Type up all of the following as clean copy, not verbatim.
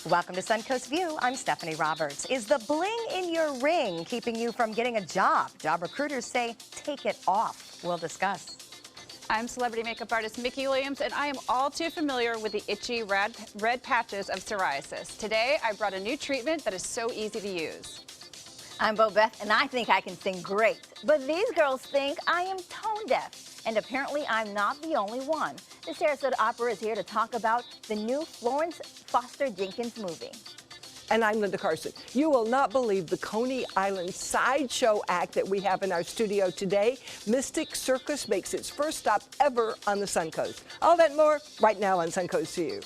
Welcome to Suncoast View. I'm Stephanie Roberts. Is the bling in your ring keeping you from getting a job? Job recruiters say take it off. We'll discuss. I'm celebrity makeup artist Mickey Williams, and I am all too familiar with the itchy red patches of psoriasis. Today, I brought a new treatment that is so easy to use. I'm Bo Beth, and I think I can sing great. But these girls think I am tone deaf. And apparently, I'm not the only one. The Sarasota Opera is here to talk about the new Florence Foster Jenkins movie. And I'm Linda Carson. You will not believe the Coney Island sideshow act that we have in our studio today. Mystic Circus makes its first stop ever on the Suncoast. All that and more right now on Suncoast View.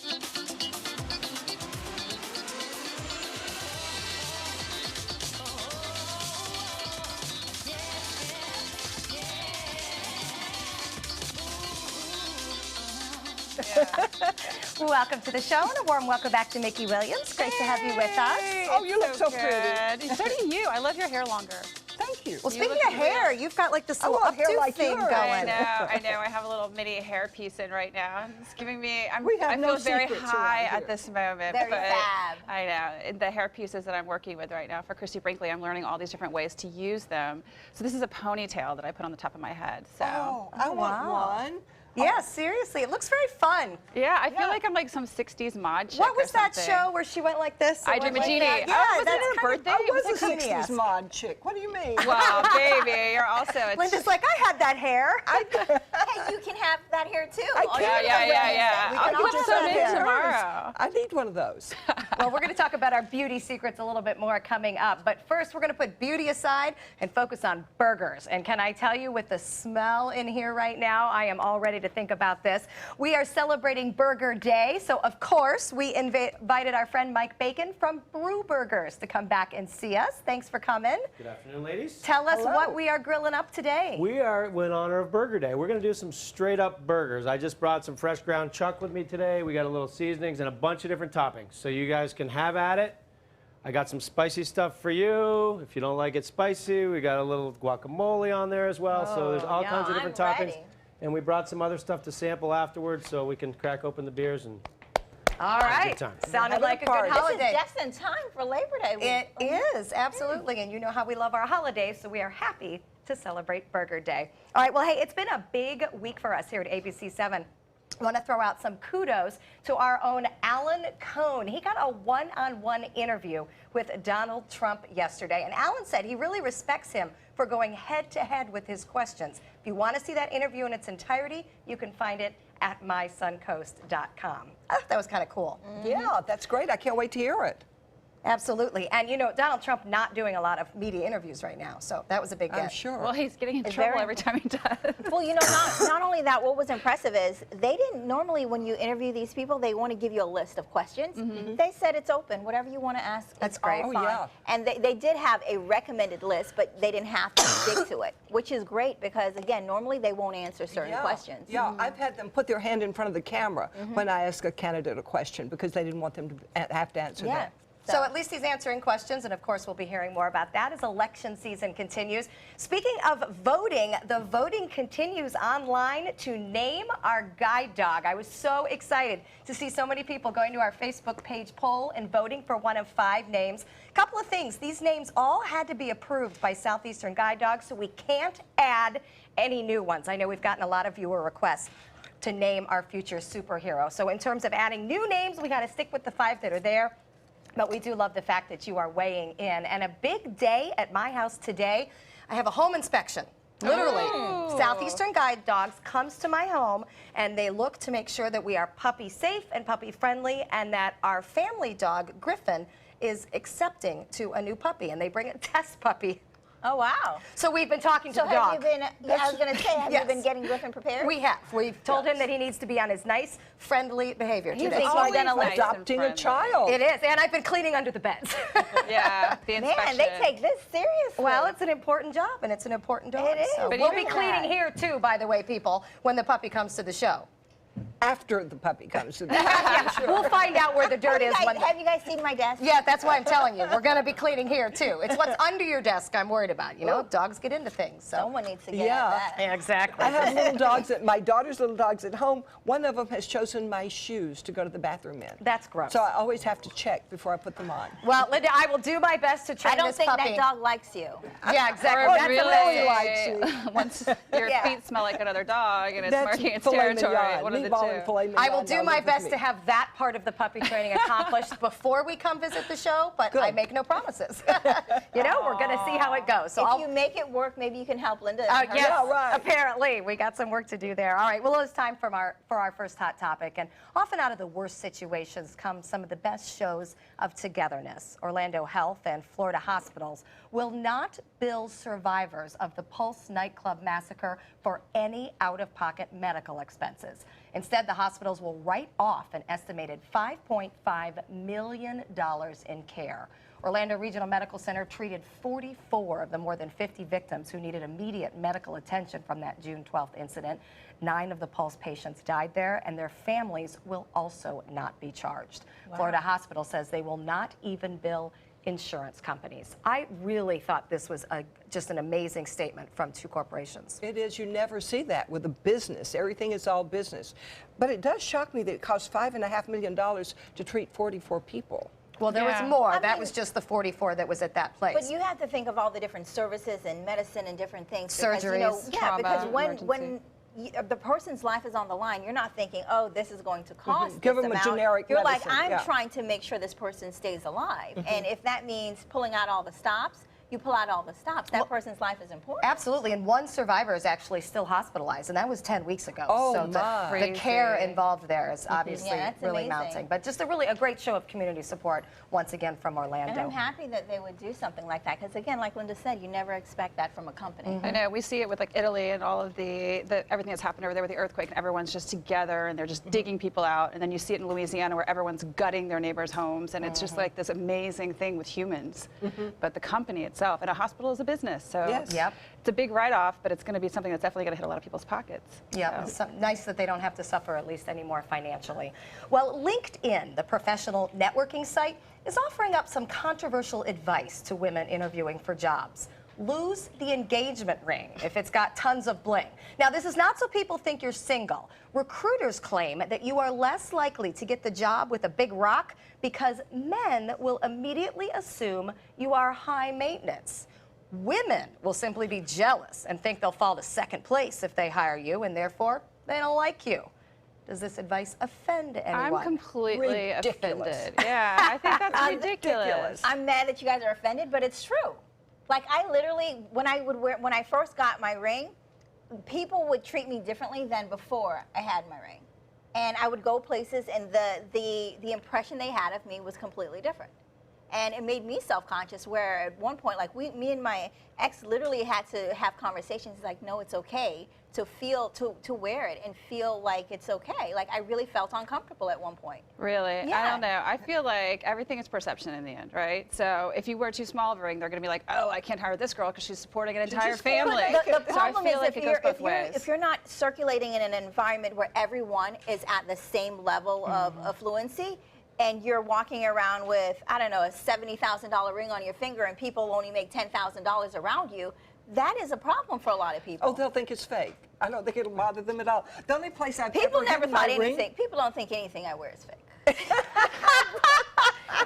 Welcome to the show and a warm welcome back to Mickey Williams. Great to have you with us. Oh, you look so pretty. So do you. I love your hair longer. Thank you. Well, speaking of hair, you've got like this little love hair updo like thing yours. going. I know. I have a little mini hair piece in right now. It's giving me, I no feel very secrets high around at here. this moment. Very but fab. I know. The hair pieces that I'm working with right now for Christy Brinkley, I'm learning all these different ways to use them. So this is a ponytail that I put on the top of my head. So. Oh, I want one. Yeah, seriously, it looks very fun. Yeah, I feel like I'm like some 60s mod chick. What was or that something. show where she went like this? I Dream a Genie. Yeah, Oh, was that's it her kind of- birthday? I It was was a like 60s mod chick. What do you mean? Well, baby, you're also a Linda's like, I had that hair. Hey, you can have that hair too. I All can. you Yeah. We can I'll all put have some that in hair. tomorrow. I need one of those. Well, we're going to talk about our beauty secrets a little bit more coming up. But first, we're going to put beauty aside and focus on burgers. And can I tell you, with the smell in here right now, I am all ready to think about this. We are celebrating Burger Day. So, of course, we invited our friend Mike Bacon from Brew Burgers to come back and see us. Thanks for coming. Good afternoon, ladies. Tell us Hello. what we are grilling up today. We are in honor of Burger Day. We're going to do some straight up burgers. I just brought some fresh ground chuck with me today. We got a little seasonings and a bunch of different toppings. So you guys can have at it. I got some spicy stuff for you. If you don't like it spicy, we got a little guacamole on there as well. So there's all kinds of different I'm toppings. ready. And we brought some other stuff to sample afterwards so we can crack open the beers and All Have a right. good time. Sounded Have a like a good party. This is holiday. This is just in time for Labor Day. It is, absolutely. And you know how we love our holidays, so we are happy to celebrate Burger Day. All right, well, hey, it's been a big week for us here at ABC 7. I want to throw out some kudos to our own Alan Cohn. He got a one-on-one interview with Donald Trump yesterday, and Alan said he really respects him for going head-to-head with his questions. If you want to see that interview in its entirety, you can find it at mysuncoast.com. I thought that was kind of cool. Yeah, that's great. I can't wait to hear it. Absolutely. And, you know, Donald Trump not doing a lot of media interviews right now, so that was a big I'm get. sure. Well, he's getting in It's trouble very- every time he does. Well, you know, not only that, what was impressive is they didn't normally, when you interview these people, they want to give you a list of questions. They said it's open, whatever you want to ask. That's it's all great. Oh, fine. yeah. And they did have a recommended list, but they didn't have to stick to it, which is great because, again, normally they won't answer certain questions. Yeah, I've had them put their hand in front of the camera when I ask a candidate a question because they didn't want them to have to answer Yeah. that. So at least he's answering questions, and of course we'll be hearing more about that as election season continues. Speaking of voting, the voting continues online to name our guide dog. I was so excited to see so many people going to our Facebook page poll and voting for one of 5 names. Couple of things, these names all had to be approved by Southeastern Guide Dogs, so we can't add any new ones. I know we've gotten a lot of viewer requests to name our future superhero. So in terms of adding new names, we got to stick with the 5 that are there. But we do love the fact that you are weighing in. And a big day at my house today, I have a home inspection. Literally. Southeastern Guide Dogs comes to my home, and they look to make sure that we are puppy safe and puppy friendly, and that our family dog, Griffin, is accepting to a new puppy. And they bring a test puppy. Oh, wow. So we've been talking to So the have dog. you been, I was going to say, have Yes. you been getting Griffin prepared? We have. We've told him that he needs to be on his nice, friendly behavior He's today. It's always like nice and Adopting a friendly. child. It is, and I've been cleaning under the beds. Yeah, the inspection. Man, they take this seriously. Well, it's an important job, and it's an important dog. It is. So But we'll even be cleaning that- here, too, by the way, people, when the puppy comes to the show. after the puppy comes to the house. We'll find out where the dirt is. Have you guys seen my desk? Yeah, that's why I'm telling you. We're going to be cleaning here, too. It's what's under your desk I'm worried about. You know, dogs get into things. So. Someone needs to get Yeah. at that. Yeah, exactly. I have little dogs, my daughter's little dogs at home. One of them has chosen my shoes to go to the bathroom in. That's gross. So I always have to check before I put them on. Well, Linda, I will do my best to train I don't this think puppy. that dog likes you. Yeah, exactly. Or That's really, likes you. once your Yeah. feet smell like another dog and it's That's marking its filet territory, mignon. one of the Meatball and two. filet I will mignon do now my live with best me. to have that part of the puppy training accomplished before we come visit the show, but I Good. make no promises. You know, we're going to see how it goes. So If I'll you make it work, maybe you can help Linda. Yes, Yeah, right. apparently. We got some work to do there. All right, well, it's time for our first hot topic. And often out of the worst situations come some of the best shows of togetherness. Orlando Health and Florida hospitals will not bill survivors of the Pulse nightclub massacre for any out-of-pocket medical expenses. Instead, the hospitals will write off an estimated $5.5 million in care. Orlando Regional Medical Center treated 44 of the more than 50 victims who needed immediate medical attention from that June 12th incident. 9 of the Pulse patients died there, and their families will also not be charged. Florida Hospital says they will not even bill insurance companies. I really thought this was just an amazing statement from 2 corporations. It is. You never see that with a business. Everything is all business. But it does shock me that it costs $5.5 million to treat 44 people. Well, there Yeah. was more. I That mean- was just the 44 that was at that place. But you have to think of all the different services and medicine and different things. Because, you know, Surgeries, yeah, trauma, because when emergency. the person's life is on the line, you're not thinking, oh, this is going to cost Give this them a amount. generic You're medicine, like, I'm yeah. trying to make sure this person stays alive. And if that means pulling out all the stops, you pull out all the stops. That person's life is important. Absolutely, and 1 survivor is actually still hospitalized, and that was 10 weeks ago. Oh, so my. the care Crazy. involved there is obviously Yeah, that's really amazing. mounting. But just a great show of community support once again from Orlando. And I'm happy that they would do something like that. Because again, like Linda said, you never expect that from a company. I know, we see it with like Italy and all of the everything that's happened over there with the earthquake, and everyone's just together and they're just digging people out. And then you see it in Louisiana where everyone's gutting their neighbors' homes, and it's just like this amazing thing with humans. But the company itself, and a hospital is a business, so Yes. Yep. it's a big write-off, but it's going to be something that's definitely going to hit a lot of people's pockets. Yeah, So. it's nice that they don't have to suffer at least anymore financially. Well, LinkedIn, the professional networking site, is offering up some controversial advice to women interviewing for jobs. Lose the engagement ring if it's got tons of bling. Now, this is not so people think you're single. Recruiters claim that you are less likely to get the job with a big rock because men will immediately assume you are high maintenance. Women will simply be jealous and think they'll fall to second place if they hire you, and therefore they don't like you. Does this advice offend anyone? I'm completely Ridiculous. offended. Yeah, I think that's ridiculous. I'm mad that you guys are offended, but it's true. Like I literally, when I first got my ring, people would treat me differently than before I had my ring, and I would go places, and the impression they had of me was completely different, and it made me self-conscious. Where at one point, like me and my ex literally had to have conversations. Like, no, it's okay to feel to wear it and feel like it's okay. Like I really felt uncomfortable at one point. Really? Yeah. I don't know. I feel like everything is perception in the end, right? So if you wear too small of a ring, they're going to be like, oh, I can't hire this girl because she's supporting an entire just family. The So I problem feel is like it goes both ways. if you're not circulating in an environment where everyone is at the same level of fluency, and you're walking around with, I don't know, a $70,000 ring on your finger, and people only make $10,000 around you, that is a problem for a lot of people. Oh, they'll think it's fake. I don't think it'll bother them at all. The only place I've People ever never had my thought ring- anything. People don't think anything I wear is fake.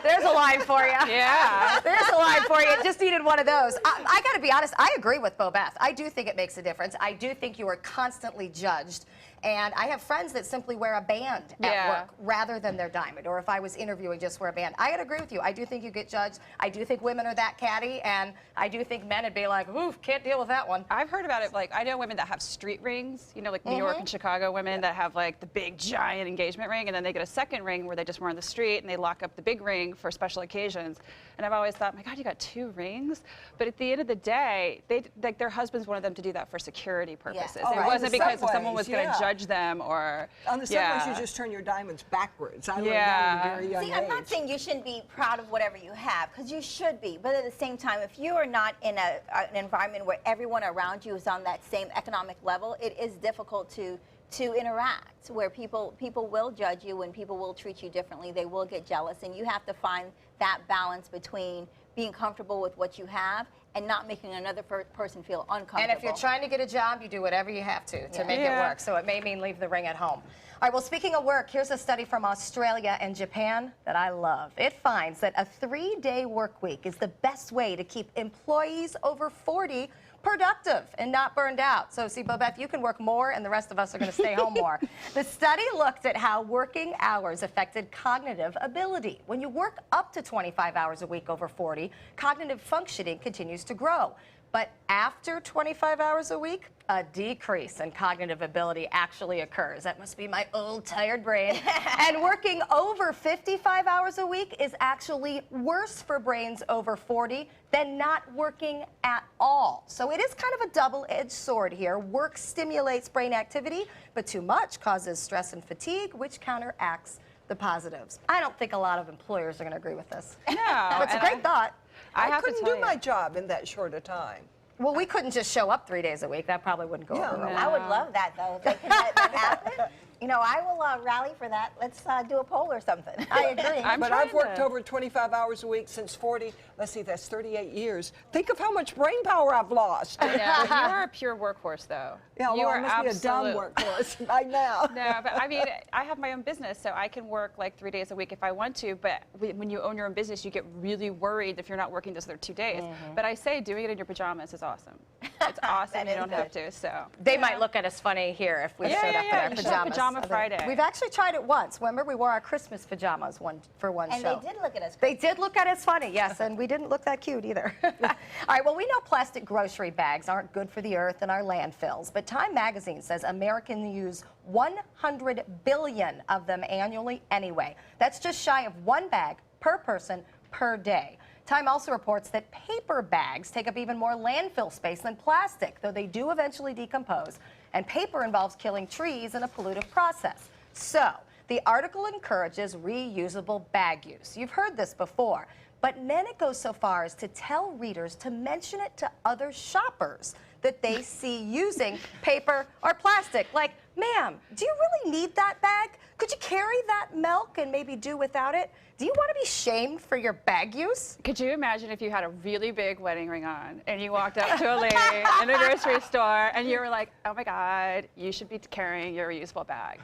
There's a line for you. Yeah. There's a line for you. Just needed one of those. I got to be honest. I agree with Bo Beth. I do think it makes a difference. I do think you are constantly judged. And I have friends that simply wear a band at Yeah. work rather than their diamond. Or if I was interviewing, just wear a band. I gotta agree with you. I do think you get judged. I do think women are that catty. And I do think men would be like, ooh, can't deal with that one. I've heard about it, like, I know women that have street rings, you know, like New York and Chicago women that have, like, the big, giant engagement ring, and then they get a second ring where they just wear on the street, and they lock up the big ring for special occasions. And I've always thought, my God, you got 2 rings? But at the end of the day, like, their husbands wanted them to do that for security purposes. Oh, it right. wasn't The because someone subways, was going to yeah. judge them or, On the subways, you just turn your diamonds backwards. I learned that at a very young See, age. I'm not saying you shouldn't be proud of whatever you have, because you should be. But at the same time, if you are not in an environment where everyone around you is on that same economic level, it is difficult to to interact, where people will judge you and people will treat you differently. They will get jealous, and you have to find that balance between being comfortable with what you have and not making another person feel uncomfortable. And if you're trying to get a job, you do whatever you have to make it work. So it may mean leave the ring at home. All right, well, speaking of work, here's a study from Australia and Japan that I love. It finds that a 3-day work week is the best way to keep employees over 40 productive and not burned out. So see, Bobette, you can work more and the rest of us are going to stay home more. The study looked at how working hours affected cognitive ability. When you work up to 25 hours a week over 40, cognitive functioning continues to grow. But after 25 hours a week, a decrease in cognitive ability actually occurs. That must be my old, tired brain. And working over 55 hours a week is actually worse for brains over 40 than not working at all. So it is kind of a double-edged sword here. Work stimulates brain activity, but too much causes stress and fatigue, which counteracts the positives. I don't think a lot of employers are going to agree with this. No. But it's a great thought. I couldn't do my job in that short a time. Well, we couldn't just show up 3 days a week. That probably wouldn't go over well. I would love that, though. If they could let that happen, you know, I will rally for that. Let's do a poll or something. I agree. But I've worked over 25 hours a week since 40. Let's see, that's 38 years. Think of how much brain power I've lost. Yeah, you are a pure workhorse, though. Yeah, you well, are I must be a dumb workhorse right now. No, but I mean, I have my own business, so I can work like 3 days a week if I want to. But when you own your own business, you get really worried if you're not working those other 2 days. But I say doing it in your pajamas is awesome. It's awesome. You don't have to. So they might look at us funny here if we showed up in our pajamas. Pajama Friday. We've actually tried it once. Remember, we wore our Christmas pajamas for one and show. And they did look at us. They did look at us funny, yes, and we didn't look that cute either. All right, well, we know plastic grocery bags aren't good for the earth and our landfills, but Time magazine says Americans use 100 billion of them annually anyway. That's just shy of 1 bag per person per day. Time also reports that paper bags take up even more landfill space than plastic, though they do eventually decompose, and paper involves killing trees in a pollutive process. So, the article encourages reusable bag use. You've heard this before, but then it goes so far as to tell readers to mention it to other shoppers that they see using paper or plastic. Like, ma'am, do you really need that bag? Could you carry that milk and maybe do without it? Do you want to be shamed for your bag use? Could you imagine if you had a really big wedding ring on and you walked up to a lady in a grocery store and you were like, oh my God, you should be carrying your reusable bag.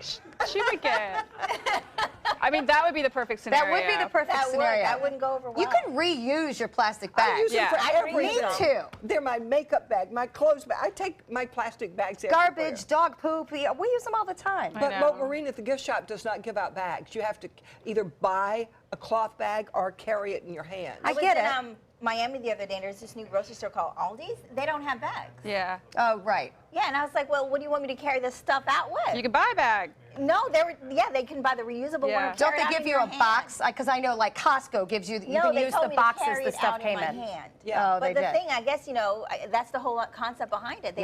She would get. I mean, that would be the perfect scenario. That would be the perfect scenario. That wouldn't go over well. You could reuse your plastic bags. I use them for everything. Me too. They're my makeup bag, my clothes bag. I take my plastic bags everywhere. Garbage, dog poop. We use them all the time. But Maureen at the gift shop does not give out bags. You have to either buy a cloth bag or carry it in your hand. I get it. Miami the other day, and there's this new grocery store called Aldi's. They don't have bags. Yeah. Oh, right. Yeah, and I was like, well, what do you want me to carry this stuff out with? You can buy a bag. No, they can buy the reusable one. Don't they give you a box? Because I know, like Costco gives you, you can use the boxes the stuff came in. Yeah, but the thing, I guess, you know, that's the whole concept behind it.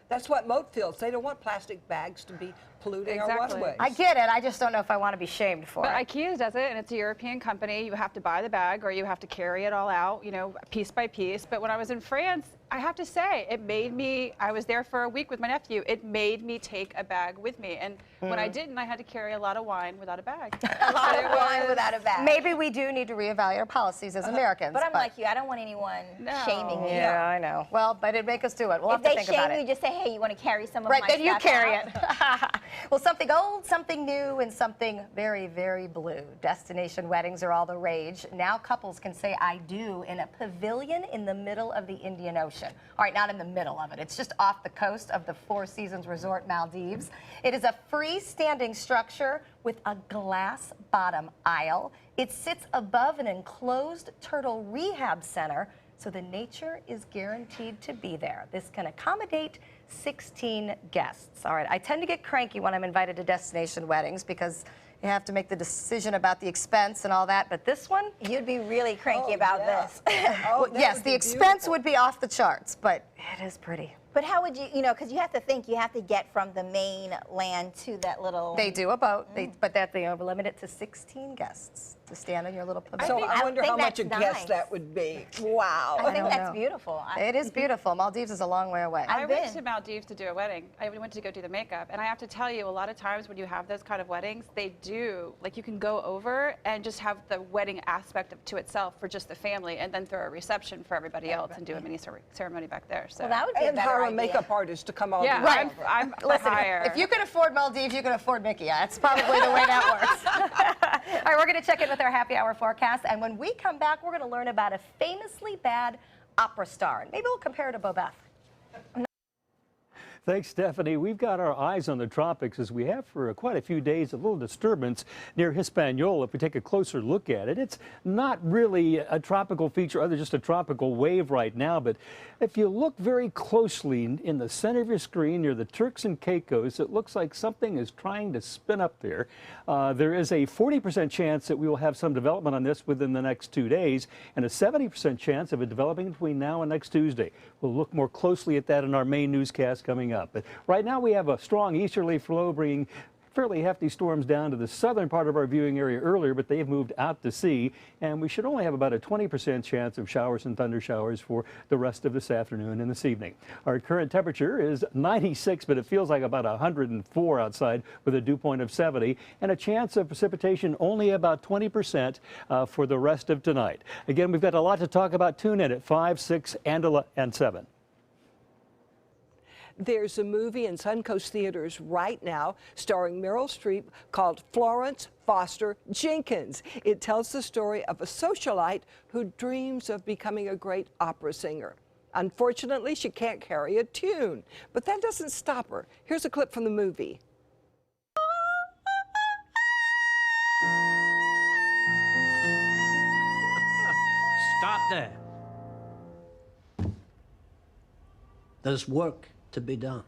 That's what Moat feels. They don't want plastic bags to be polluting our waterways. I get it. I just don't know if I want to be shamed for it. But IKEA does it, and it's a European company. You have to buy the bag, or you have to carry it all out, you know, piece by piece. But when I was in France, I have to say, it made me, I was there for a week with my nephew, it made me take a bag with me. And when I didn't, I had to carry a lot of wine without a bag. A lot of wine without a bag. Maybe we do need to reevaluate our policies as Americans. But I'm like you, I don't want anyone shaming me. Yeah, I know. Well, but it'd make us do it. We'll have to think about it. If they shame you, just say, hey, you want to carry some of my stuff? Right, then you carry it. Well, something old, something new, and something very, very blue. Destination weddings are all the rage. Now couples can say I do in a pavilion in the middle of the Indian Ocean. All right, not in the middle of it. It's just off the coast of the Four Seasons Resort Maldives. It is a freestanding structure with a glass bottom aisle. It sits above an enclosed turtle rehab center, so the nature is guaranteed to be there. This can accommodate 16 guests. All right, I tend to get cranky when I'm invited to destination weddings because you have to make the decision about the expense and all that, but this one? You'd be really cranky about this. Well, yes, the expense would be off the charts, but it is pretty. But how would you, you know, because you have to think, you have to get from the main land to that little... They do a boat, but they limit it to 16 guests. to stand on your little pavilion. So I wonder how much a that's guess nice. that would be. Wow. I think don't that's know. beautiful. It is beautiful. Maldives is a long way away. I went been. to Maldives to do a wedding. I went to go do the makeup, and I have to tell you, a lot of times when you have those kind of weddings, they do, like you can go over and just have the wedding aspect to itself for just the family, and then throw a reception for everybody else and do a mini ceremony back there. So. Well, that would be a And better hire a idea. makeup artist to come all yeah, the way. I'm Listen, higher. if you can afford Maldives, you can afford Mickey. That's probably the way that works. All right, we're going to check in with our happy hour forecast, and when we come back, we're going to learn about a famously bad opera star, and maybe we'll compare it to Bobeth. Thanks, Stephanie. We've got our eyes on the tropics as we have for quite a few days. A little disturbance near Hispaniola. If we take a closer look at it, it's not really a tropical feature other than just a tropical wave right now. But if you look very closely in the center of your screen near the Turks and Caicos, it looks like something is trying to spin up there. There is a 40% chance that we will have some development on this within the next 2 days and a 70% chance of it developing between now and next Tuesday. We'll look more closely at that in our main newscast coming up. But right now we have a strong easterly flow bringing fairly hefty storms down to the southern part of our viewing area earlier, but they've moved out to sea, and we should only have about a 20% chance of showers and thunder showers for the rest of this afternoon and this evening. Our current temperature is 96, but it feels like about 104 outside with a dew point of 70, and a chance of precipitation only about 20% for the rest of tonight. Again, we've got a lot to talk about. Tune in at 5, 6, and 7. There's a movie in Suncoast theaters right now starring Meryl Streep called Florence Foster Jenkins. It tells the story of a socialite who dreams of becoming a great opera singer. Unfortunately, she can't carry a tune, but that doesn't stop her. Here's a clip from the movie. Stop there. There's work to be done.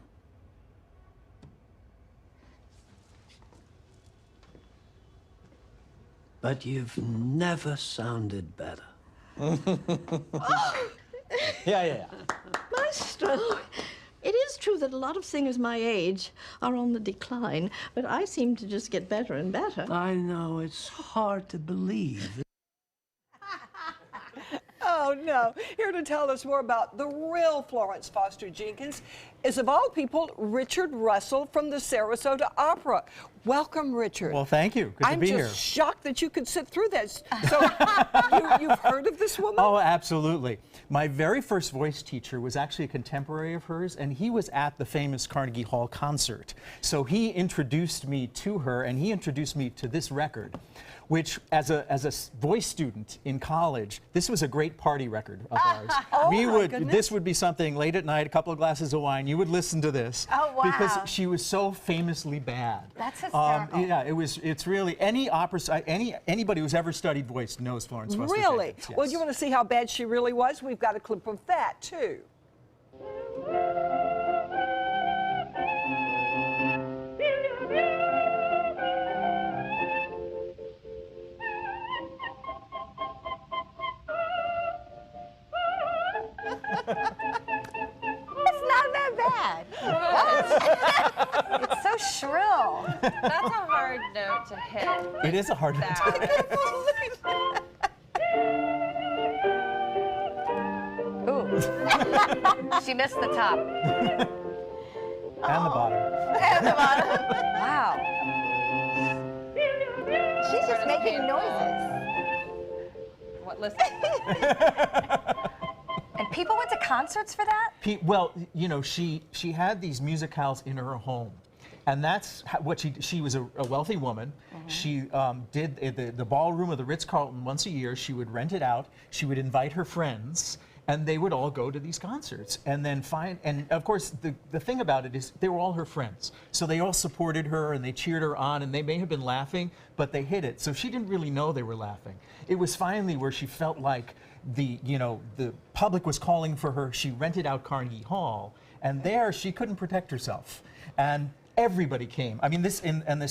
But you've never sounded better. Yeah. Maestro, it is true that a lot of singers my age are on the decline, but I seem to just get better and better. I know, it's hard to believe. Oh, no. Here to tell us more about the real Florence Foster Jenkins is, of all people, Richard Russell from the Sarasota Opera. Welcome, Richard. Well, thank you. Good to be here. I'm just shocked that you could sit through this. So, you've heard of this woman? Oh, absolutely. My very first voice teacher was actually a contemporary of hers, and he was at the famous Carnegie Hall concert. So he introduced me to her, and he introduced me to this record, which, as a voice student in college, this was a great party record of ours. Oh, This would be something late at night, a couple of glasses of wine, you would listen to this. Oh, wow. Because she was so famously bad. That's hysterical. Yeah, it's really, anybody who's ever studied voice knows Florence Foster Really? Jenkins, yes. Well, you want to see how bad she really was? We've got a clip of that, too. It's not that bad. It's so shrill. That's a hard note to hit. It is a hard one to That. Ooh. She missed the top. And the bottom. And the bottom. Wow. She's just making noises. What, listen. And people went to concerts for that? Well, you know, she had these musicals in her home. And that's what she was a wealthy woman. She did the ballroom of the Ritz-Carlton once a year. She would rent it out. She would invite her friends, and they would all go to these concerts. And then and of course, the thing about it is they were all her friends. So they all supported her and they cheered her on, and they may have been laughing, but they hid it. So she didn't really know they were laughing. It was finally where she felt like the public was calling for her. She rented out Carnegie Hall, and there she couldn't protect herself. And everybody came. I mean, this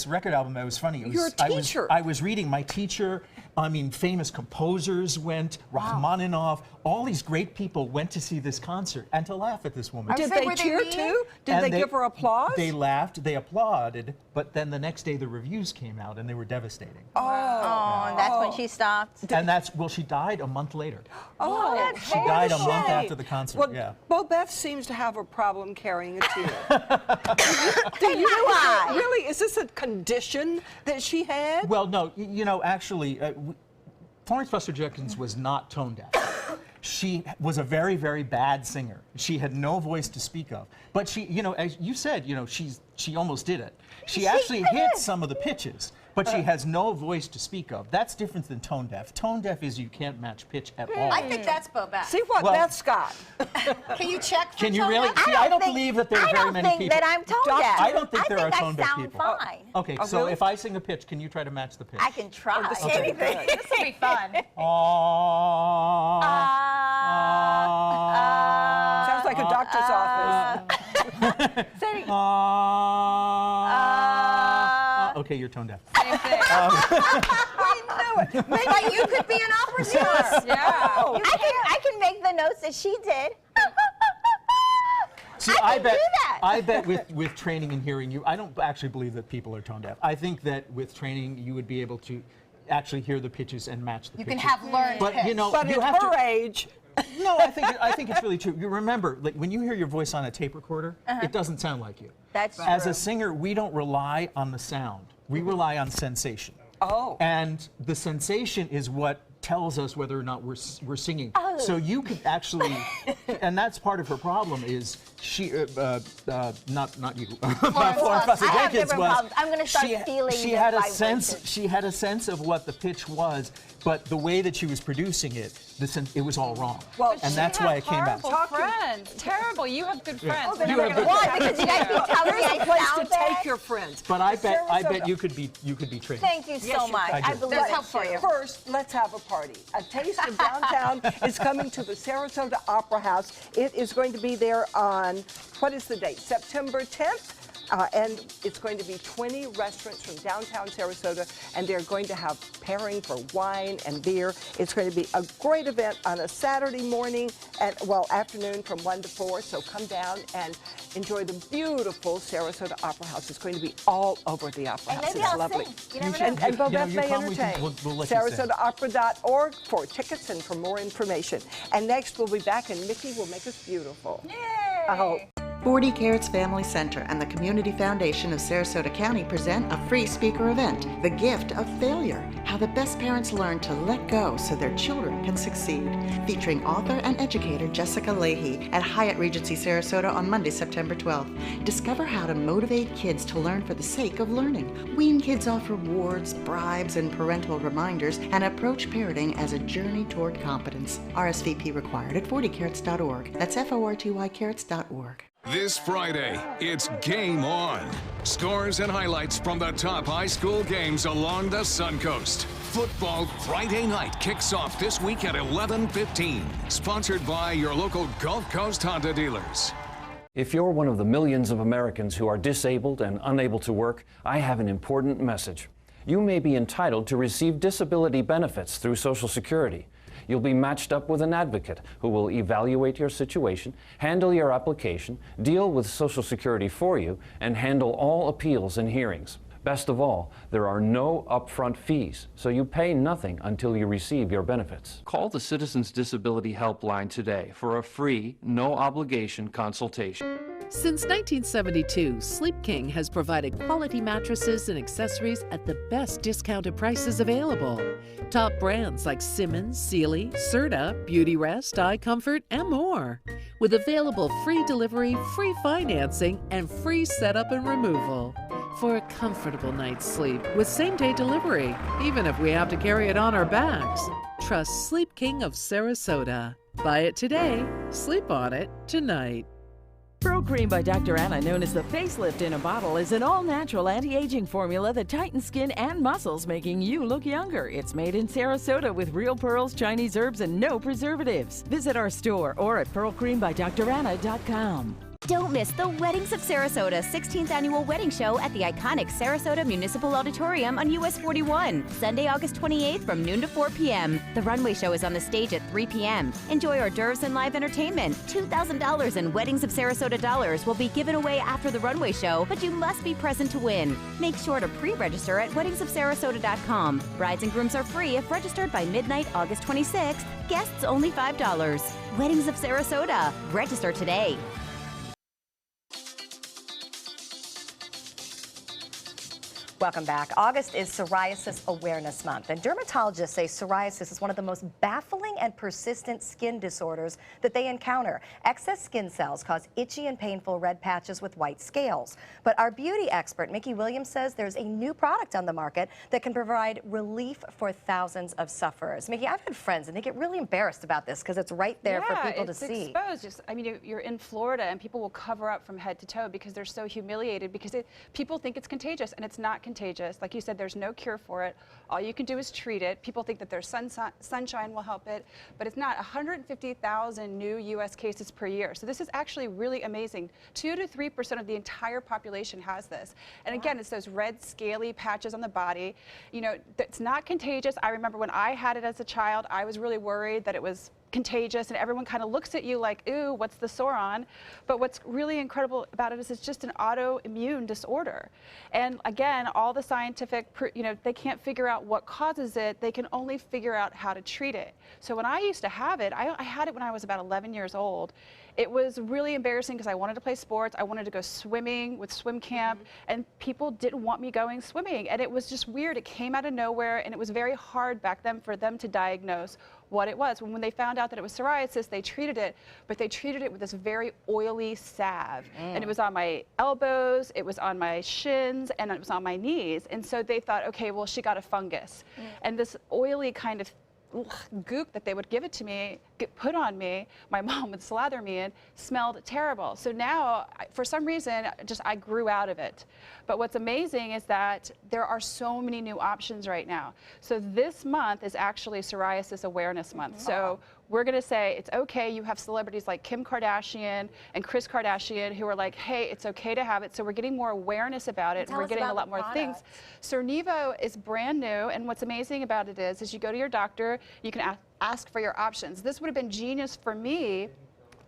record album, it was funny. It was, You're a teacher. I was reading my teacher I mean, famous composers went, Rachmaninoff, all these great people went to see this concert and to laugh at this woman. Did say, they were they cheer mean? too? Did And they give her applause? They laughed, they applauded, but then the next day the reviews came out and they were devastating. Oh, and that's when she stopped. And well, she died a month later. Oh, that's She died a month shame. after the concert, Well, yeah. Bo Beth seems to have a problem carrying a tune. I? Really? Is this a condition that she had? Well, no, you know, actually, Florence Buster Jenkins was not tone deaf. She was a very, very bad singer. She had no voice to speak of. But she, you know, as you said, you know, she almost did it. She actually hit some of the pitches, but she has no voice to speak of. That's different than tone deaf. Tone deaf is you can't match pitch at all. I think that's Bo Beth. See what Well- Beth's got. Can you check for Can you tone really? deaf? See, I don't believe that there are very many I don't think people. that I'm tone deaf. I don't think there are tone deaf I sound people. fine. Okay, Oh, so really? if I sing a pitch, can you try to match the pitch? I can try. Anything. This will be fun. Sounds like a doctor's office. Say- Okay, you're tone deaf. Same thing. But you could be an opera singer. Yeah. I can make the notes that she did. See, I can bet, do that. I bet with training and hearing, I don't actually believe that people are tone deaf. I think that with training, you would be able to actually hear the pitches and match the You pitches. can have learned But pitch. you know, But you at have her to. age, No, I think it's really true. You remember, like when you hear your voice on a tape recorder, it doesn't sound like you. That's As true. a singer, we don't rely on the sound. We rely on sensation. Oh. And the sensation is what tells us whether or not we're singing. Oh. So you could actually, and that's part of her problem is she, not you, Florence Buster I have Jenkins different was. problems. I'm gonna start feeling She the had a vibrations. sense. She had a sense of what the pitch was, but the way that she was producing it, it was all wrong. Well, and that's why it came out. Horrible friends. Terrible. You have good friends. You have good Why? Because you guys keep telling me there's a I place to sound bad. take your friends. But I bet Sarasota. you could be trained. Thank you so much. I do. I believe There's it hope for too. you. First, let's have a party. A Taste of Downtown is coming to the Sarasota Opera House. It is going to be there on, what is the date? September 10th. And it's going to be 20 restaurants from downtown Sarasota, and they're going to have pairing for wine and beer. It's going to be a great event on a Saturday morning, afternoon from 1 to 4. So come down and enjoy the beautiful Sarasota Opera House. It's going to be all over the Opera And House. maybe It's I'll lovely. sing. You never know. And Bo You know, Beth you may come, we can- entertain. we'll let you sing. SarasotaOpera.org for tickets and for more information. And next we'll be back and Mickey will make us beautiful. Yay. I hope. 40 Carrots Family Center and the Community Foundation of Sarasota County present a free speaker event, The Gift of Failure, How the Best Parents Learn to Let Go So Their Children Can Succeed, featuring author and educator Jessica Leahy at Hyatt Regency Sarasota on Monday, September 12th. Discover how to motivate kids to learn for the sake of learning. Wean kids off rewards, bribes, and parental reminders, and approach parenting as a journey toward competence. RSVP required at 40carrots.org. That's FORTY carrots.org. This Friday, it's Game On. Scores and highlights from the top high school games along the Suncoast. Football Friday night kicks off this week at 11:15. Sponsored by your local Gulf Coast Honda dealers. If you're one of the millions of Americans who are disabled and unable to work, I have an important message. You may be entitled to receive disability benefits through Social Security. You'll be matched up with an advocate who will evaluate your situation, handle your application, deal with Social Security for you, and handle all appeals and hearings. Best of all, there are no upfront fees, so you pay nothing until you receive your benefits. Call the Citizens Disability Helpline today for a free, no-obligation consultation. Since 1972, Sleep King has provided quality mattresses and accessories at the best discounted prices available. Top brands like Simmons, Sealy, Serta, Beautyrest, iComfort, and more. With available free delivery, free financing, and free setup and removal. For a comfortable night's sleep with same-day delivery, even if we have to carry it on our backs. Trust Sleep King of Sarasota. Buy it today, sleep on it tonight. Pro Cream by Dr. Anna, known as the facelift in a bottle, is an all-natural anti-aging formula that tightens skin and muscles, making you look younger. It's made in Sarasota with real pearls, Chinese herbs, and no preservatives. Visit our store or at pearlcreambydranna.com. Don't miss the Weddings of Sarasota 16th Annual Wedding Show at the iconic Sarasota Municipal Auditorium on US 41, Sunday, August 28th from noon to 4 p.m. The runway show is on the stage at 3 p.m. Enjoy hors d'oeuvres and live entertainment. $2,000 in Weddings of Sarasota dollars will be given away after the runway show, but you must be present to win. Make sure to pre-register at weddingsofsarasota.com. Brides and grooms are free if registered by midnight, August 26th. Guests only $5. Weddings of Sarasota. Register today. Welcome back. August is Psoriasis Awareness Month, and dermatologists say psoriasis is one of the most baffling and persistent skin disorders that they encounter. Excess skin cells cause itchy and painful red patches with white scales. But our beauty expert, Mickey Williams, says there's a new product on the market that can provide relief for thousands of sufferers. Mickey, I've had friends, and they get really embarrassed about this because it's right there for people to see. Exposed. Just, I mean, you're in Florida, and people will cover up from head to toe because they're so humiliated because people think it's contagious, and it's not contagious. Like you said, there's no cure for it. All you can do is treat it. People think that their sunshine will help it, but it's not. 150,000 new U.S. cases per year. So this is actually really amazing. 2 to 3% of the entire population has this. And again, it's those red scaly patches on the body. You know, it's not contagious. I remember when I had it as a child, I was really worried that it was contagious, and everyone kind of looks at you like, ooh, what's the sore on? But what's really incredible about it is it's just an autoimmune disorder. And again, all the scientific, they can't figure out what causes it. They can only figure out how to treat it. So when I used to have it, I had it when I was about 11 years old. It was really embarrassing because I wanted to play sports. I wanted to go swimming with swim camp, and people didn't want me going swimming. And it was just weird. It came out of nowhere, and it was very hard back then for them to diagnose what it was. When they found out that it was psoriasis, they treated it, but they treated it with this very oily salve. And it was on my elbows, it was on my shins, and it was on my knees. And so they thought, okay, well, she got a fungus. And this oily kind of goop that they would give it to me, put on me, my mom would slather me in, smelled terrible. So now, for some reason, I grew out of it. But what's amazing is that there are so many new options right now. So this month is actually Psoriasis Awareness Month. So we're going to say it's okay. You have celebrities like Kim Kardashian and Kris Kardashian who are like, hey, it's okay to have it. So we're getting more awareness about it, and we're getting a lot more things. Cernivo is brand new, and what's amazing about it is you go to your doctor, you can ask for your options. This would have been genius for me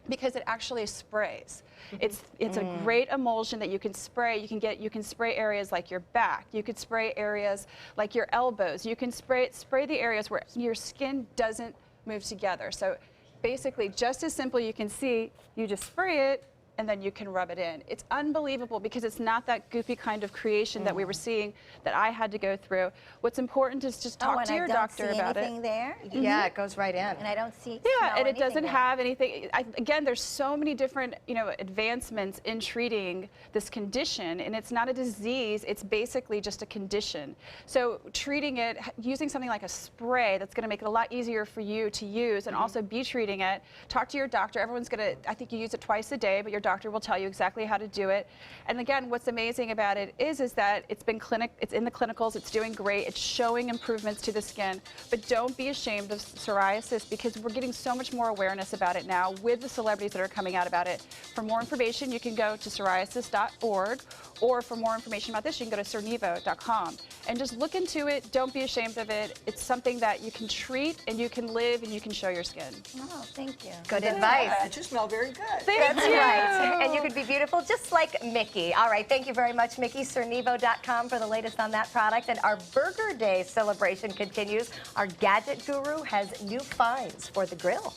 because it actually sprays. It's a great emulsion that you can spray. You can spray areas like your back. You could spray areas like your elbows. You can spray the areas where your skin doesn't move together. So basically, just as simple, you can see, you just spray it, and then you can rub it in. It's unbelievable because it's not that goopy kind of creation that we were seeing that I had to go through. What's important is just talk to your doctor about it. There? Yeah, it goes right in. And I don't see. Yeah, and it doesn't have anything. Again, there's so many different, advancements in treating this condition, and it's not a disease. It's basically just a condition. So treating it using something like a spray that's going to make it a lot easier for you to use, and also be treating it. Talk to your doctor. Everyone's going to. I think you use it twice a day, but your doctor will tell you exactly how to do it. And again, what's amazing about it is that it's in the clinicals, it's doing great, it's showing improvements to the skin. But don't be ashamed of psoriasis because we're getting so much more awareness about it now with the celebrities that are coming out about it. For more information, you can go to psoriasis.org, or for more information about this, you can go to cernivo.com. And just look into it, don't be ashamed of it. It's something that you can treat, and you can live, and you can show your skin. Oh, thank you. Good advice. You smell very good. That's right. And you could be beautiful just like Mickey. All right, thank you very much, Mickey. Cernivo.com for the latest on that product. And our Burger Day celebration continues. Our gadget guru has new finds for the grill.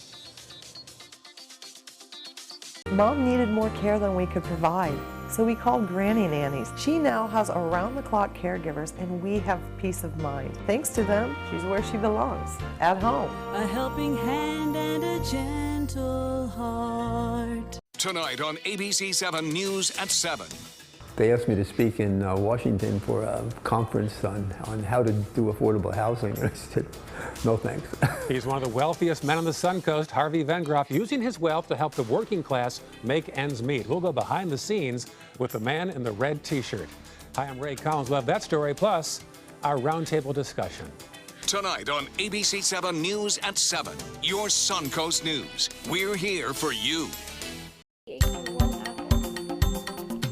Mom needed more care than we could provide, so we called Granny Nannies. She now has around-the-clock caregivers, and we have peace of mind. Thanks to them, she's where she belongs, at home. A helping hand and a gentle heart. Tonight on ABC 7 News at 7. They asked me to speak in Washington for a conference on how to do affordable housing, and I said, no thanks. He's one of the wealthiest men on the Suncoast, Harvey Vengroff, using his wealth to help the working class make ends meet. We'll go behind the scenes with the man in the red T-shirt. Hi, I'm Ray Collins. Love that story, plus our roundtable discussion. Tonight on ABC 7 News at 7, your Suncoast News. We're here for you.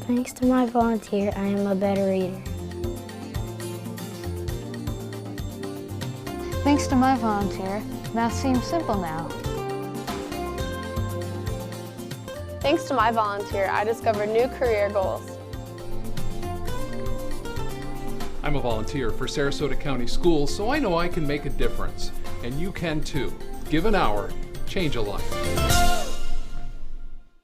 Thanks to my volunteer, I am a better eater. Thanks to my volunteer, math seems simple now. Thanks to my volunteer, I discovered new career goals. I'm a volunteer for Sarasota County Schools, so I know I can make a difference. And you can too. Give an hour, change a life.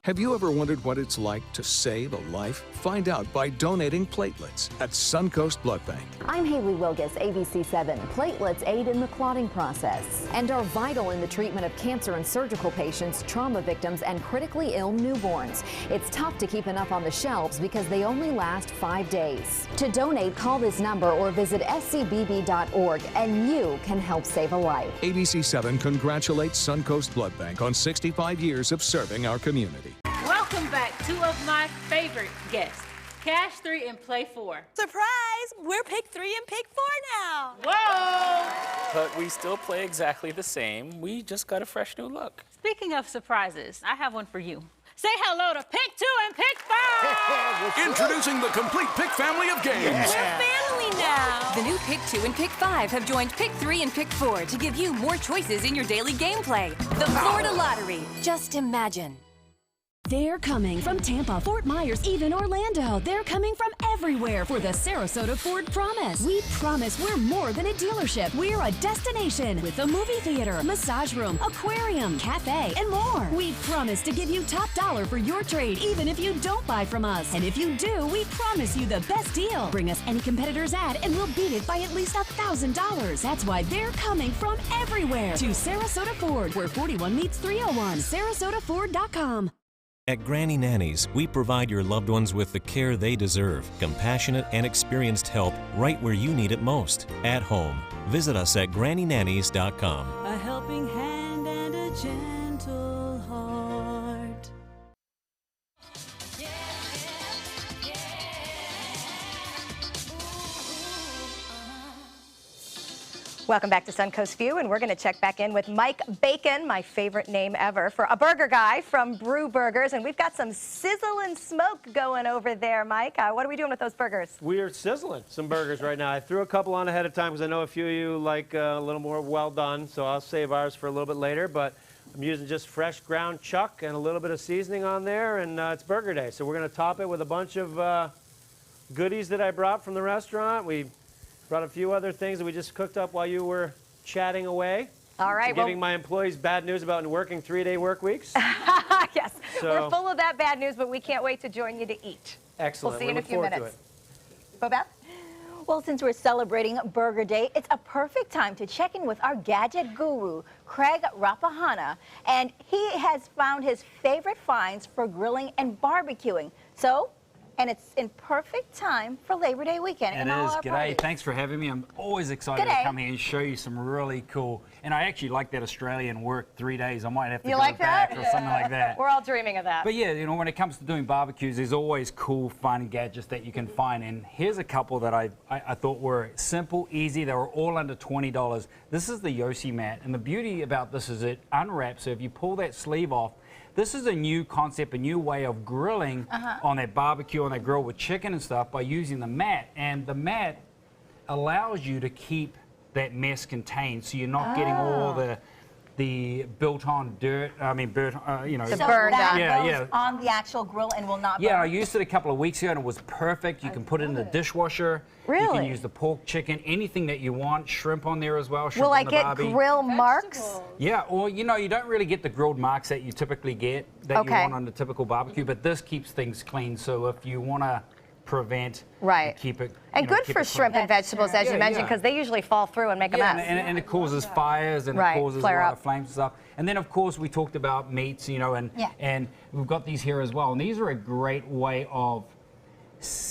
Have you ever wondered what it's like to save a life? Find out by donating platelets at Suncoast Blood Bank. I'm Haley Wilgus, ABC7. Platelets aid in the clotting process and are vital in the treatment of cancer and surgical patients, trauma victims, and critically ill newborns. It's tough to keep enough on the shelves because they only last 5 days. To donate, call this number or visit scbb.org and you can help save a life. ABC7 congratulates Suncoast Blood Bank on 65 years of serving our community. Welcome back, two of my favorite guests, Cash 3 and Play 4. Surprise! We're Pick 3 and Pick 4 now. Whoa! But we still play exactly the same. We just got a fresh new look. Speaking of surprises, I have one for you. Say hello to Pick 2 and Pick 5! Introducing the complete Pick family of games. We're family now. The new Pick 2 and Pick 5 have joined Pick 3 and Pick 4 to give you more choices in your daily gameplay. The Florida Lottery. Just imagine. They're coming from Tampa, Fort Myers, even Orlando. They're coming from everywhere for the Sarasota Ford Promise. We promise we're more than a dealership. We're a destination with a movie theater, massage room, aquarium, cafe, and more. We promise to give you top dollar for your trade, even if you don't buy from us. And if you do, we promise you the best deal. Bring us any competitor's ad and we'll beat it by at least $1,000. That's why they're coming from everywhere to Sarasota Ford, where 41 meets 301. SarasotaFord.com. At Granny Nannies, we provide your loved ones with the care they deserve, compassionate and experienced help right where you need it most, at home. Visit us at GrannyNannies.com. A helping hand and a gentle heart. Welcome back to Suncoast View, and we're going to check back in with Mike Bacon, my favorite name ever, for a burger guy from Brew Burgers, and we've got some sizzle and smoke going over there, Mike. What are we doing with those burgers? We are sizzling some burgers right now. I threw a couple on ahead of time because I know a few of you like a little more well done, so I'll save ours for a little bit later, but I'm using just fresh ground chuck and a little bit of seasoning on there, and it's burger day, so we're going to top it with a bunch of goodies that I brought from the restaurant. We brought a few other things that we just cooked up while you were chatting away. All right. Giving my employees bad news about working 3-day work weeks. Yes, we're full of that bad news, but we can't wait to join you to eat. Excellent. We'll see you in a few minutes. Bobette? Well, since we're celebrating Burger Day, it's a perfect time to check in with our gadget guru, Craig Rapahana, and he has found his favorite finds for grilling and barbecuing. And it's in perfect time for Labor Day weekend. It is. G'day. Thanks for having me. I'm always excited to come here and show you some really cool. And I actually like that Australian work 3 days. I might have to go back or something like that. We're all dreaming of that. But yeah, you know, when it comes to doing barbecues, there's always cool, fun gadgets that you can find. And here's a couple that I thought were simple, easy. They were all under $20. This is the Yossi mat. And the beauty about this is it unwraps. So if you pull that sleeve off, this is a new concept, a new way of grilling on that barbecue, on that grill with chicken and stuff by using the mat. And the mat allows you to keep that mess contained, so you're not getting all the built-on dirt. I mean, you know. So that goes on the actual grill and will not burn. Yeah, I used it a couple of weeks ago and it was perfect. You can put it in the dishwasher. Really? You can use the pork, chicken, anything that you want. Shrimp on there as well. Shrimp Will I on the get barbie. grill marks? Yeah, or you know, you don't really get the grilled marks that you typically get that you want on the typical barbecue, but this keeps things clean. So if you want to prevent, keep it, and good for shrimp and vegetables, as you mentioned, because they usually fall through and make a mess. And it causes fires and it causes a lot of flames and stuff. And then of course we talked about meats, you know, and we've got these here as well. And these are a great way of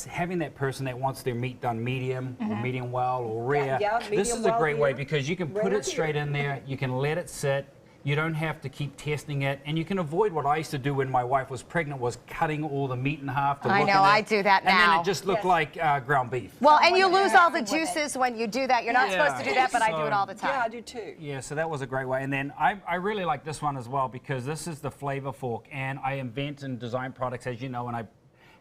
having that person that wants their meat done medium or medium well or rare. This is a great way because you can put it straight in there, you can let it sit, you don't have to keep testing it, and you can avoid what I used to do when my wife was pregnant, was cutting all the meat in half to I know, I do that now. And then it just looked like ground beef. Well, and you lose all the juices when you do that. You're not supposed to do that, but I do it all the time. Yeah, I do too. Yeah, so that was a great way. And then I really like this one as well because this is the flavor fork, and I invent and design products, as you know, and I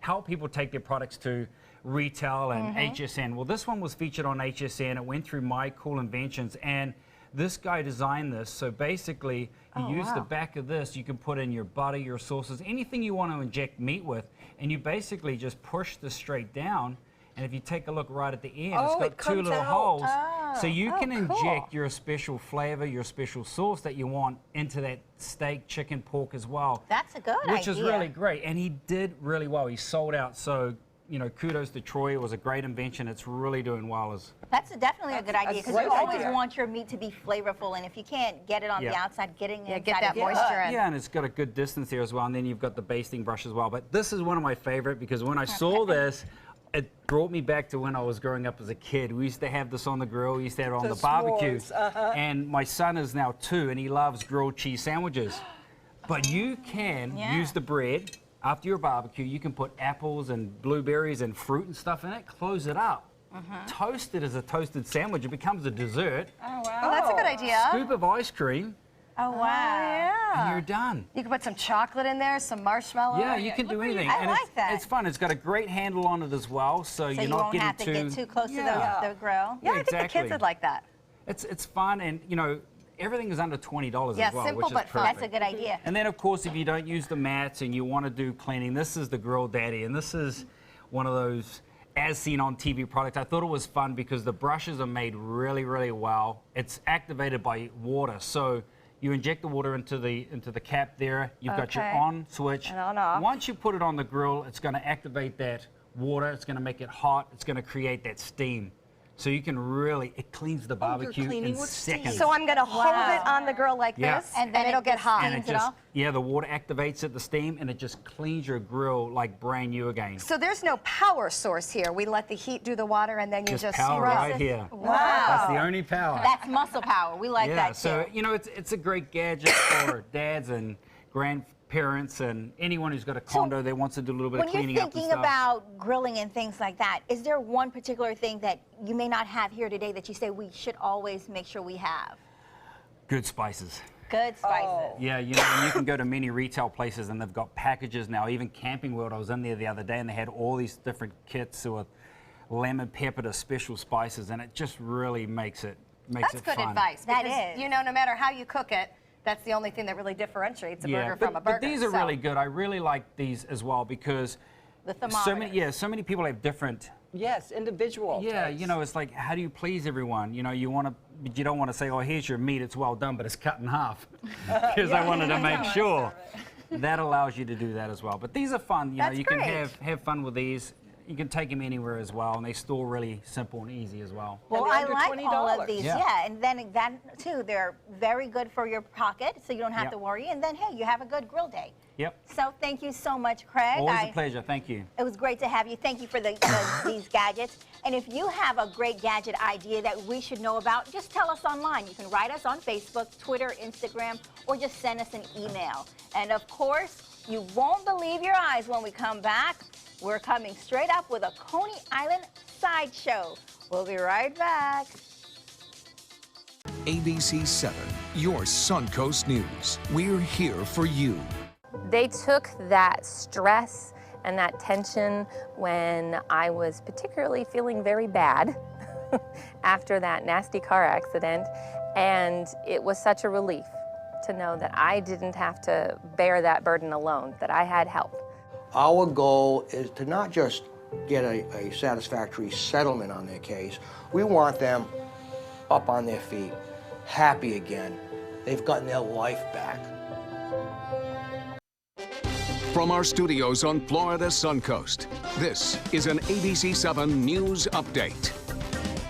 help people take their products to retail and HSN. Well, this one was featured on HSN. It went through My Cool Inventions, and this guy designed this. So basically, you use the back of this, you can put in your butter, your sauces, anything you want to inject meat with, and you basically just push this straight down. And if you take a look right at the end, it's got two little holes. So you can inject your special flavor, your special sauce that you want into that steak, chicken, pork as well. That's a good idea. Which is really great. And he did really well. He sold out. So, you know, kudos to Troy. It was a great invention. It's really doing well. That's definitely a good idea, because you always want your meat to be flavorful, and if you can't get it on the outside, getting it get that moisture in. Yeah, and it's got a good distance there as well. And then you've got the basting brush as well. But this is one of my favorite, because when I saw this, it brought me back to when I was growing up as a kid. We used to have this on the grill. We used to have it on the barbecue. And my son is now 2, and he loves grilled cheese sandwiches. But you can use the bread after your barbecue. You can put apples and blueberries and fruit and stuff in it, close it up, toast it as a toasted sandwich. It becomes a dessert. Oh, wow. Oh, that's a good idea. Scoop of ice cream. Oh, wow. And you're done. You can put some chocolate in there, some marshmallow. Yeah, you can do anything. I like that. It's fun. It's got a great handle on it as well, so you're not getting too... So you won't have to get too close to the grill. Yeah, I think the kids would like that. It's fun, and, you know, everything is under $20 as well, simple which is but fun. perfect. That's a good idea. And then, of course, if you don't use the mats and you want to do cleaning, this is the Grill Daddy, and this is one of those as seen on TV products. I thought it was fun because the brushes are made really, really well. It's activated by water, so you inject the water into the cap there. You've got your on switch. And on off. Once you put it on the grill, it's going to activate that water. It's going to make it hot. It's going to create that steam. So you can really, it cleans the barbecue in seconds. So I'm going to hold it on the grill like this, and then it'll get hot. And it just, the water activates it, the steam, and it just cleans your grill like brand new again. So there's no power source here. We let the heat do the water, and then you just power right here. Wow. That's the only power. That's muscle power. We like that too. So, you know, it's a great gadget for dads and grandparents and anyone who's got a condo that wants to do a little bit of cleaning up and stuff. When you're thinking about grilling and things like that, is there one particular thing that you may not have here today that you say we should always make sure we have? Good spices. Good spices. Yeah, you know, and you can go to many retail places and they've got packages now. Even Camping World, I was in there the other day and they had all these different kits with lemon pepper to special spices, and it just really makes it fun. That's good advice. That is. You know, no matter how you cook it, that's the only thing that really differentiates a burger from a burger. But these are really good. I really like these as well because so many people have different. Yes, individual. Yeah, you know, it's like, how do you please everyone? You know, you don't want to say, oh, here's your meat, it's well done, but it's cut in half, because I wanted to make sure. That allows you to do that as well. But these are fun. You know, you can have fun with these. You can take them anywhere as well, and they store really simple and easy as well. Well, I like all of these, and then that too, they're very good for your pocket, so you don't have to worry, and then, hey, you have a good grill day. Yep. So thank you so much, Craig. Always a pleasure, thank you. It was great to have you. Thank you for these gadgets. And if you have a great gadget idea that we should know about, just tell us online. You can write us on Facebook, Twitter, Instagram, or just send us an email. And of course, you won't believe your eyes when we come back. We're coming straight up with a Coney Island sideshow. We'll be right back. ABC 7, your Suncoast News. We're here for you. They took that stress and that tension when I was particularly feeling very bad after that nasty car accident, and it was such a relief to know that I didn't have to bear that burden alone, that I had help. Our goal is to not just get a satisfactory settlement on their case. We want them up on their feet, happy again. They've gotten their life back. From our studios on Florida's Suncoast, this is an ABC 7 News Update.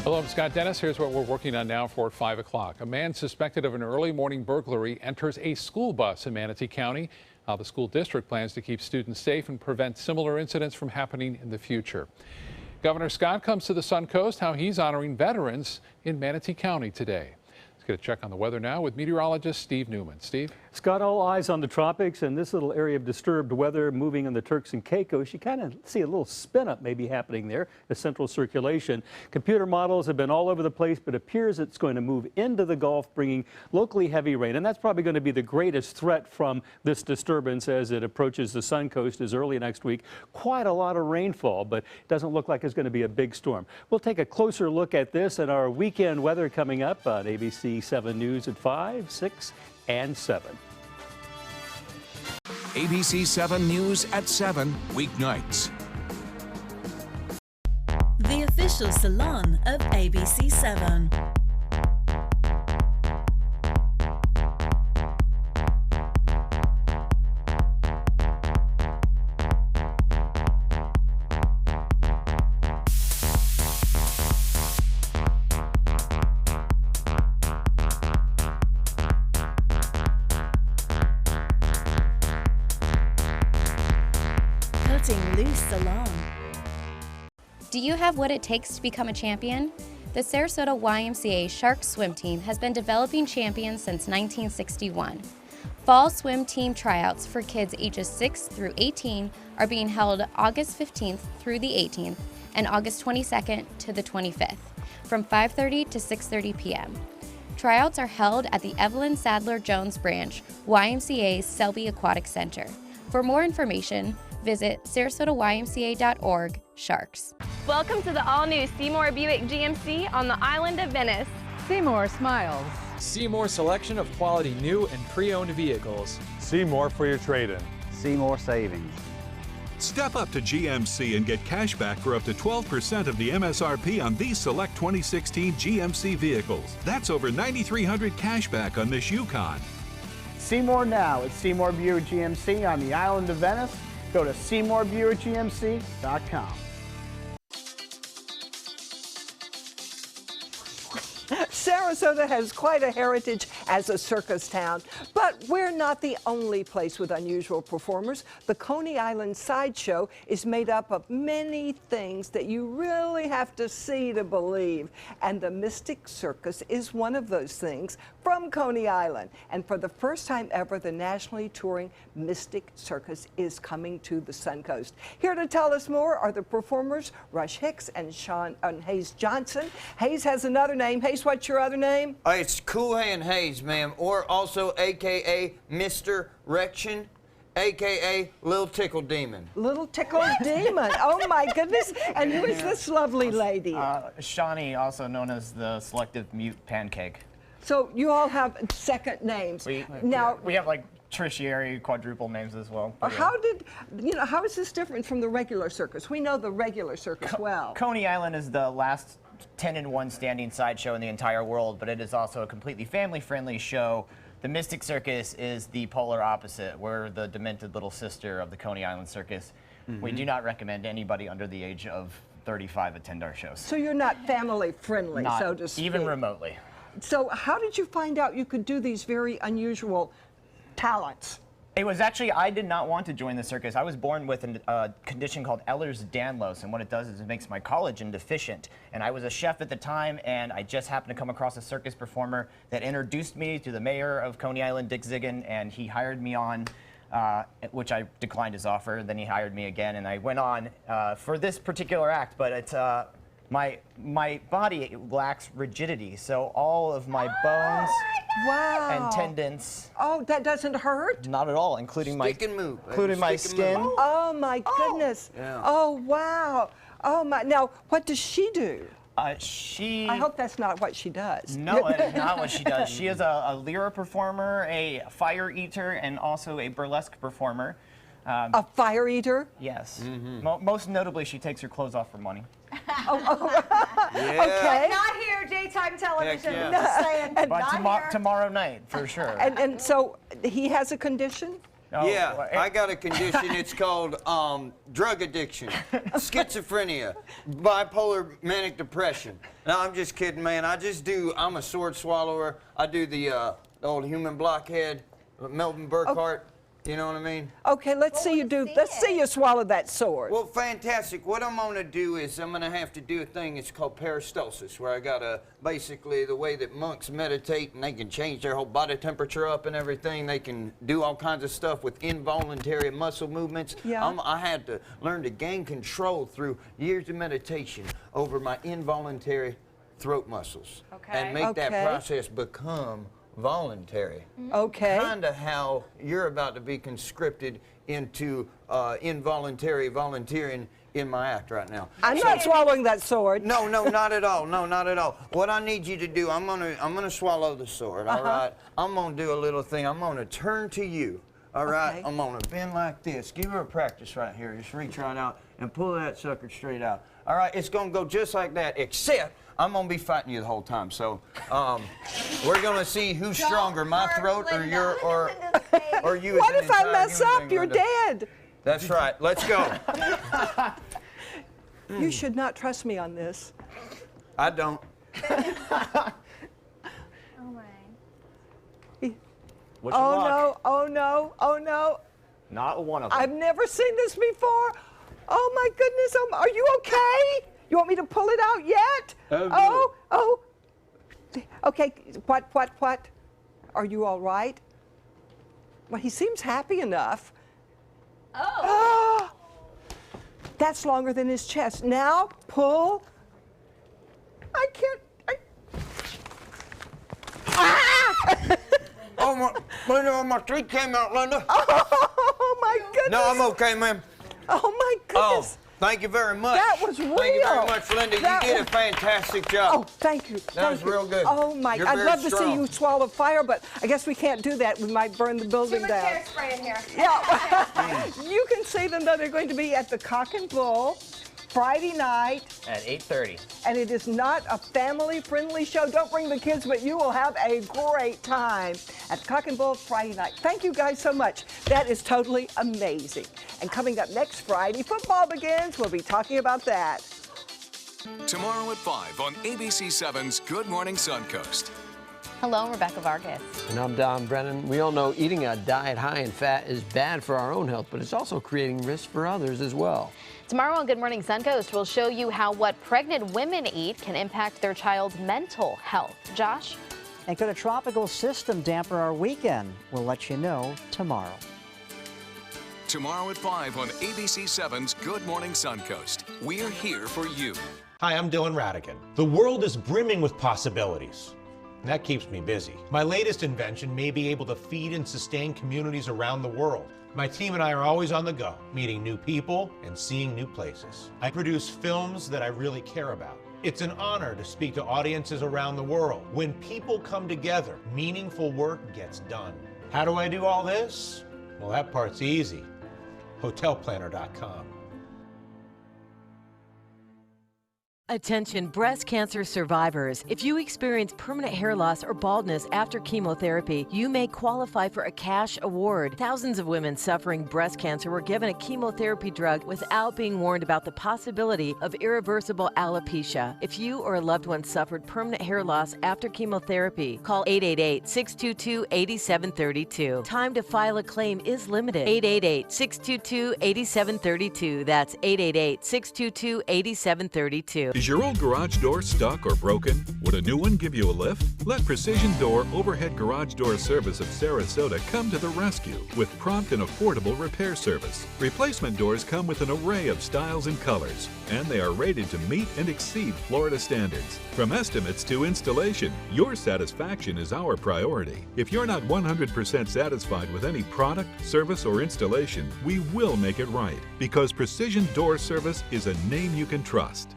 Hello, I'm Scott Dennis. Here's what we're working on now for 5 o'clock. A man suspected of an early morning burglary enters a school bus in Manatee County. How the school district plans to keep students safe and prevent similar incidents from happening in the future. Governor Scott comes to the Suncoast, how he's honoring veterans in Manatee County today. get a check on the weather now with meteorologist Steve Newman. Steve? Scott, all eyes on the tropics and this little area of disturbed weather moving in the Turks and Caicos. You kind of see a little spin up maybe happening there, a central circulation. Computer models have been all over the place, but appears it's going to move into the Gulf, bringing locally heavy rain. And that's probably going to be the greatest threat from this disturbance as it approaches the Suncoast as early next week. Quite a lot of rainfall, but it doesn't look like it's going to be a big storm. We'll take a closer look at this and our weekend weather coming up on ABC 7 News at 5, 6, and 7. ABC 7 News at 7, weeknights. The official salon of ABC 7. Cutting Loose Salon. Do you have what it takes to become a champion? The Sarasota YMCA Shark Swim Team has been developing champions since 1961. Fall swim team tryouts for kids ages 6 through 18 are being held August 15th through the 18th and August 22nd to the 25th from 5:30 to 6:30 p.m. Tryouts are held at the Evelyn Sadler Jones branch, YMCA's Selby Aquatic Center. For more information, visit sarasotaymca.org/sharks. Welcome to the all-new Seymour Buick GMC on the island of Venice. Seymour smiles. Seymour selection of quality new and pre-owned vehicles. Seymour for your trade-in. Seymour savings. Step up to GMC and get cash back for up to 12% of the MSRP on these select 2016 GMC vehicles. That's over $9,300 cash back on this Yukon. Seymour now at Seymour Buick GMC on the island of Venice. Go to SeymourBuickGMC.com. Sarasota has quite a heritage as a circus town, but we're not the only place with unusual performers. The Coney Island Sideshow is made up of many things that you really have to see to believe, and the Mystic Circus is one of those things from Coney Island. And for the first time ever, the nationally touring Mystic Circus is coming to the Suncoast. Here to tell us more are the performers Rush Hicks and Hayes Johnson. Hayes has another name. Hayes, what's your other name? It's Cool Hand Hayes, ma'am, or also AKA Mr. Rection, AKA Little Tickle Demon. Little Tickle Demon. Oh my goodness. And who is this lovely lady? Shawnee, also known as the Selective Mute Pancake. So you all have second names. We have like tertiary quadruple names as well. How is this different from the regular circus? We know the regular circus well. Coney Island is the last 10-in-1 standing sideshow in the entire world, but it is also a completely family-friendly show. The Mystic Circus is the polar opposite. We're the demented little sister of the Coney Island Circus. We do not recommend anybody under the age of 35 attend our shows. So you're not family-friendly, so to speak. Even remotely. So how did you find out you could do these very unusual talents? It was actually, I did not want to join the circus. I was born with a condition called Ehlers-Danlos, and what it does is it makes my collagen deficient. And I was a chef at the time, and I just happened to come across a circus performer that introduced me to the mayor of Coney Island, Dick Zigan, and he hired me on, which I declined his offer. Then he hired me again, and I went on for this particular act, but it's my body lacks rigidity, so all of my bones and tendons. Oh, that doesn't hurt? Not at all, including my Stick and move. including my skin. Oh my goodness. Yeah. Oh wow. Oh my. Now, what does she do? I hope that's not what she does. No, it is not what she does. She is a lyra performer, a fire eater, and also a burlesque performer. A fire eater? Yes. Most notably, she takes her clothes off for money. Okay. Not here, daytime television. Yeah. Just saying. But tomorrow night, for sure. And so he has a condition? Yeah, I got a condition. It's called drug addiction, schizophrenia, bipolar manic depression. No, I'm just kidding, man. I'm a sword swallower. I do the old human blockhead, Melvin Burkhart. You know what I mean? Okay, let's see you swallow that sword. Well, fantastic. What I'm going to do is I'm going to have to do a thing. It's called peristalsis, where I got to basically the way that monks meditate and they can change their whole body temperature up and everything. They can do all kinds of stuff with involuntary muscle movements. Yeah. I had to learn to gain control through years of meditation over my involuntary throat muscles. Okay. And make that process become voluntary. Okay. Kind of how you're about to be conscripted into involuntary volunteering in my act right now. I'm not swallowing that sword. No, not at all. No, not at all. What I need you to do, I'm gonna swallow the sword. All right. I'm gonna do a little thing. I'm gonna turn to you. All right. Okay. I'm gonna bend like this. Give her a practice right here. Just reach right out and pull that sucker straight out. All right. It's gonna go just like that, except I'm gonna be fighting you the whole time. So we're gonna see who's stronger, my throat or your or you. What if I mess up? You're dead. That's right. Let's go. You should not trust me on this. I don't. Wish him luck. No, oh no, oh no. Not one of them. I've never seen this before. Oh my goodness, are you okay? You want me to pull it out yet? Oh. Okay, what? Are you all right? Well, he seems happy enough. Oh. That's longer than his chest. Now, pull. I can't. Ah! Oh, my teeth came out, Linda. Oh, my goodness. No, I'm okay, ma'am. Oh, my goodness. Oh, thank you very much. That was real. Thank you very much, Linda. You did a fantastic job. Oh, thank you. That was real good. Oh, my. You're I'd very love to see strong. you swallow fire, but I guess we can't do that. We might burn the building down. Hairspray in here. Yeah. You can see them, though. They're going to be at the Cock and Bull Friday night. At 8:30. And it is not a family-friendly show. Don't bring the kids, but you will have a great time at Cock and Bull Friday night. Thank you guys so much. That is totally amazing. And coming up next Friday, football begins. We'll be talking about that. Tomorrow at 5 on ABC7's Good Morning Suncoast. Hello, I'm Rebecca Vargas. And I'm Don Brennan. We all know eating a diet high in fat is bad for our own health, but it's also creating risks for others as well. Tomorrow on Good Morning Suncoast, we'll show you how what pregnant women eat can impact their child's mental health. Josh? And could a tropical system dampen our weekend? We'll let you know tomorrow. Tomorrow at 5 on ABC7's Good Morning Suncoast. We're here for you. Hi, I'm Dylan Radigan. The world is brimming with possibilities. And that keeps me busy. My latest invention may be able to feed and sustain communities around the world. My team and I are always on the go, meeting new people and seeing new places. I produce films that I really care about. It's an honor to speak to audiences around the world. When people come together, meaningful work gets done. How do I do all this? Well, that part's easy. Hotelplanner.com. Attention breast cancer survivors. If you experience permanent hair loss or baldness after chemotherapy, you may qualify for a cash award. Thousands of women suffering breast cancer were given a chemotherapy drug without being warned about the possibility of irreversible alopecia. If you or a loved one suffered permanent hair loss after chemotherapy, call 888-622-8732. Time to file a claim is limited. 888-622-8732. That's 888-622-8732. Is your old garage door stuck or broken? Would a new one give you a lift? Let Precision Door Overhead Garage Door Service of Sarasota come to the rescue with prompt and affordable repair service. Replacement doors come with an array of styles and colors, and they are rated to meet and exceed Florida standards. From estimates to installation, your satisfaction is our priority. If you're not 100% satisfied with any product, service, or installation, we will make it right, because Precision Door Service is a name you can trust.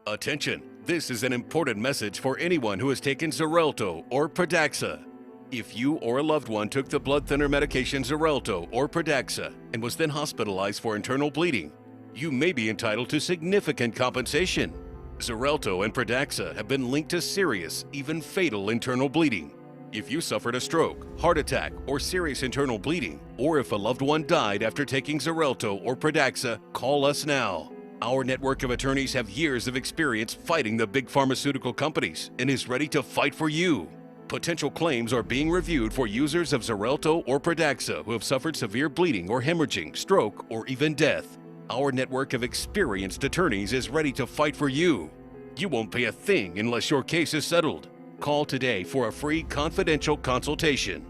Attention, this is an important message for anyone who has taken Xarelto or Pradaxa. If you or a loved one took the blood thinner medication Xarelto or Pradaxa and was then hospitalized for internal bleeding, you may be entitled to significant compensation. Xarelto and Pradaxa have been linked to serious, even fatal internal bleeding. If you suffered a stroke, heart attack, or serious internal bleeding, or if a loved one died after taking Xarelto or Pradaxa, call us now. Our network of attorneys have years of experience fighting the big pharmaceutical companies and is ready to fight for you. Potential claims are being reviewed for users of Xarelto or Pradaxa who have suffered severe bleeding or hemorrhaging, stroke, or even death. Our network of experienced attorneys is ready to fight for you. You won't pay a thing unless your case is settled. Call today for a free confidential consultation.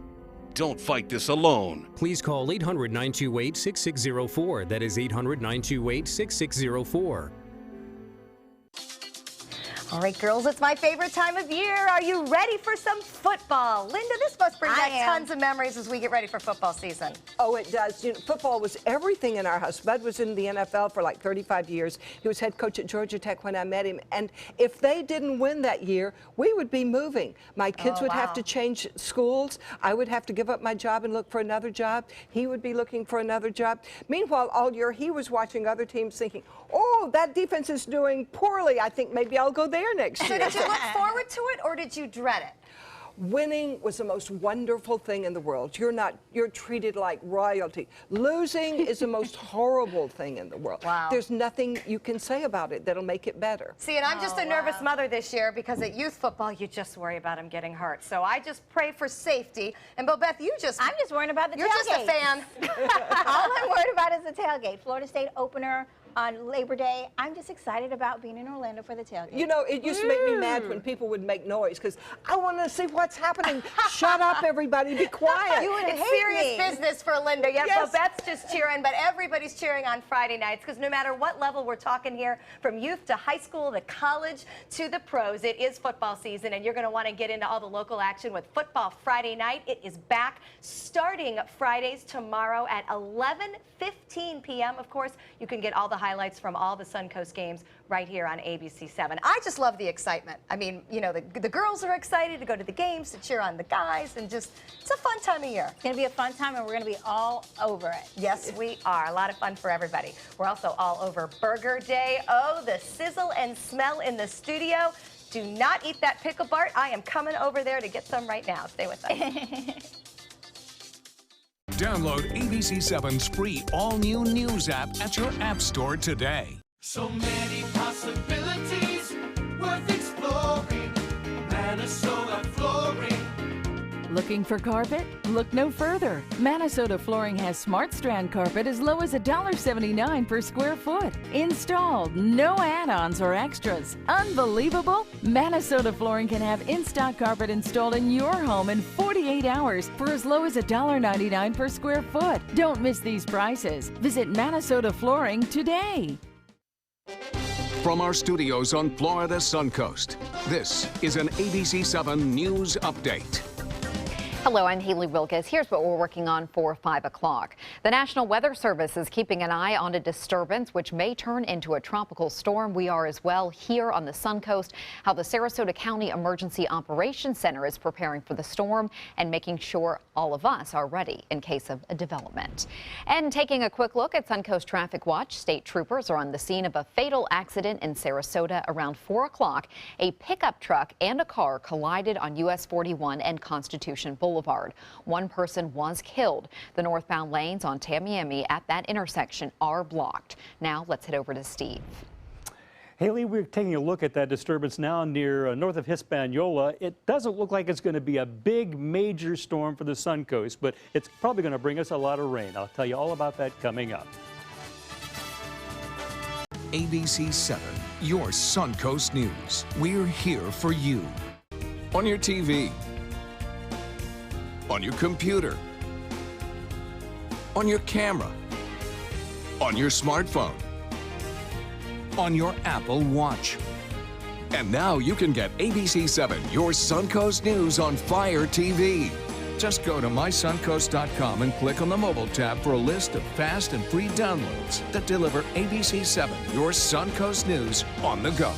Don't fight this alone. Please call 800-928-6604. That is 800-928-6604. All right, girls, it's my favorite time of year. Are you ready for some football? Linda, this must bring back tons of memories as we get ready for football season. Oh, it does. You know, football was everything in our house. Bud was in the NFL for like 35 years. He was head coach at Georgia Tech when I met him. And if they didn't win that year, we would be moving. My kids would have to change schools. I would have to give up my job and look for another job. He would be looking for another job. Meanwhile, all year, he was watching other teams thinking, oh, that defense is doing poorly. I think maybe I'll go there next year. So did you look forward to it or did you dread it? Winning was the most wonderful thing in the world. You're treated like royalty. Losing is the most horrible thing in the world. Wow. There's nothing you can say about it that'll make it better. See, and I'm just a nervous mother this year because at youth football, you just worry about him getting hurt. So I just pray for safety. And Bobeth, I'm just worried about the You're just a fan. All I'm worried about is the tailgate. Florida State opener on Labor Day. I'm just excited about being in Orlando for the tailgate. You know, it used to make me mad when people would make noise because I want to see what's happening. Shut up, everybody. Be quiet. It's serious business for Linda. Yeah, Yes. Bobeth's just cheering, but everybody's cheering on Friday nights because no matter what level we're talking here, from youth to high school to college to the pros, it is football season, and you're going to want to get into all the local action with Football Friday Night. It is back starting Fridays tomorrow at 11:15 p.m. Of course, you can get all the highlights from all the Suncoast games right here on ABC7. I just love the excitement. I mean, you know, the girls are excited to go to the games, to cheer on the guys, and just, it's a fun time of year. It's going to be a fun time, and we're going to be all over it. Yes, we are. A lot of fun for everybody. We're also all over Burger Day. Oh, the sizzle and smell in the studio. Do not eat that pickle, Bart. I am coming over there to get some right now. Stay with us. Download ABC7's free all-new news app at your app store today. So many possibilities worth exploring. Minnesota Flooring. Looking for carpet? Look no further. Minnesota Flooring has Smart Strand carpet as low as $1.79 per square foot. Installed, no add-ons or extras. Unbelievable? Minnesota Flooring can have in-stock carpet installed in your home in 48 hours for as low as $1.99 per square foot. Don't miss these prices. Visit Minnesota Flooring today. From our studios on Florida's Suncoast, this is an ABC7 News Update. Hello, I'm Haley Wilkes. Here's what we're working on for 5 o'clock. The National Weather Service is keeping an eye on a disturbance which may turn into a tropical storm. We are as well here on the Suncoast. How the Sarasota County Emergency Operations Center is preparing for the storm and making sure all of us are ready in case of a development. And taking a quick look at Suncoast Traffic Watch, state troopers are on the scene of a fatal accident in Sarasota around 4 o'clock. A pickup truck and a car collided on US 41 and Constitution Boulevard. One person was killed. The northbound lanes on Tamiami at that intersection are blocked. Now let's head over to Steve. Haley, we're taking a look at that disturbance now near north of Hispaniola. It doesn't look like it's going to be a big major storm for the Suncoast, but it's probably going to bring us a lot of rain. I'll tell you all about that coming up. ABC7, your Suncoast News. We're here for you. On your TV, on your computer, on your camera, on your smartphone, on your Apple Watch. And now you can get ABC7, your Suncoast News on Fire TV. Just go to mysuncoast.com and click on the mobile tab for a list of fast and free downloads that deliver ABC7, your Suncoast News on the go.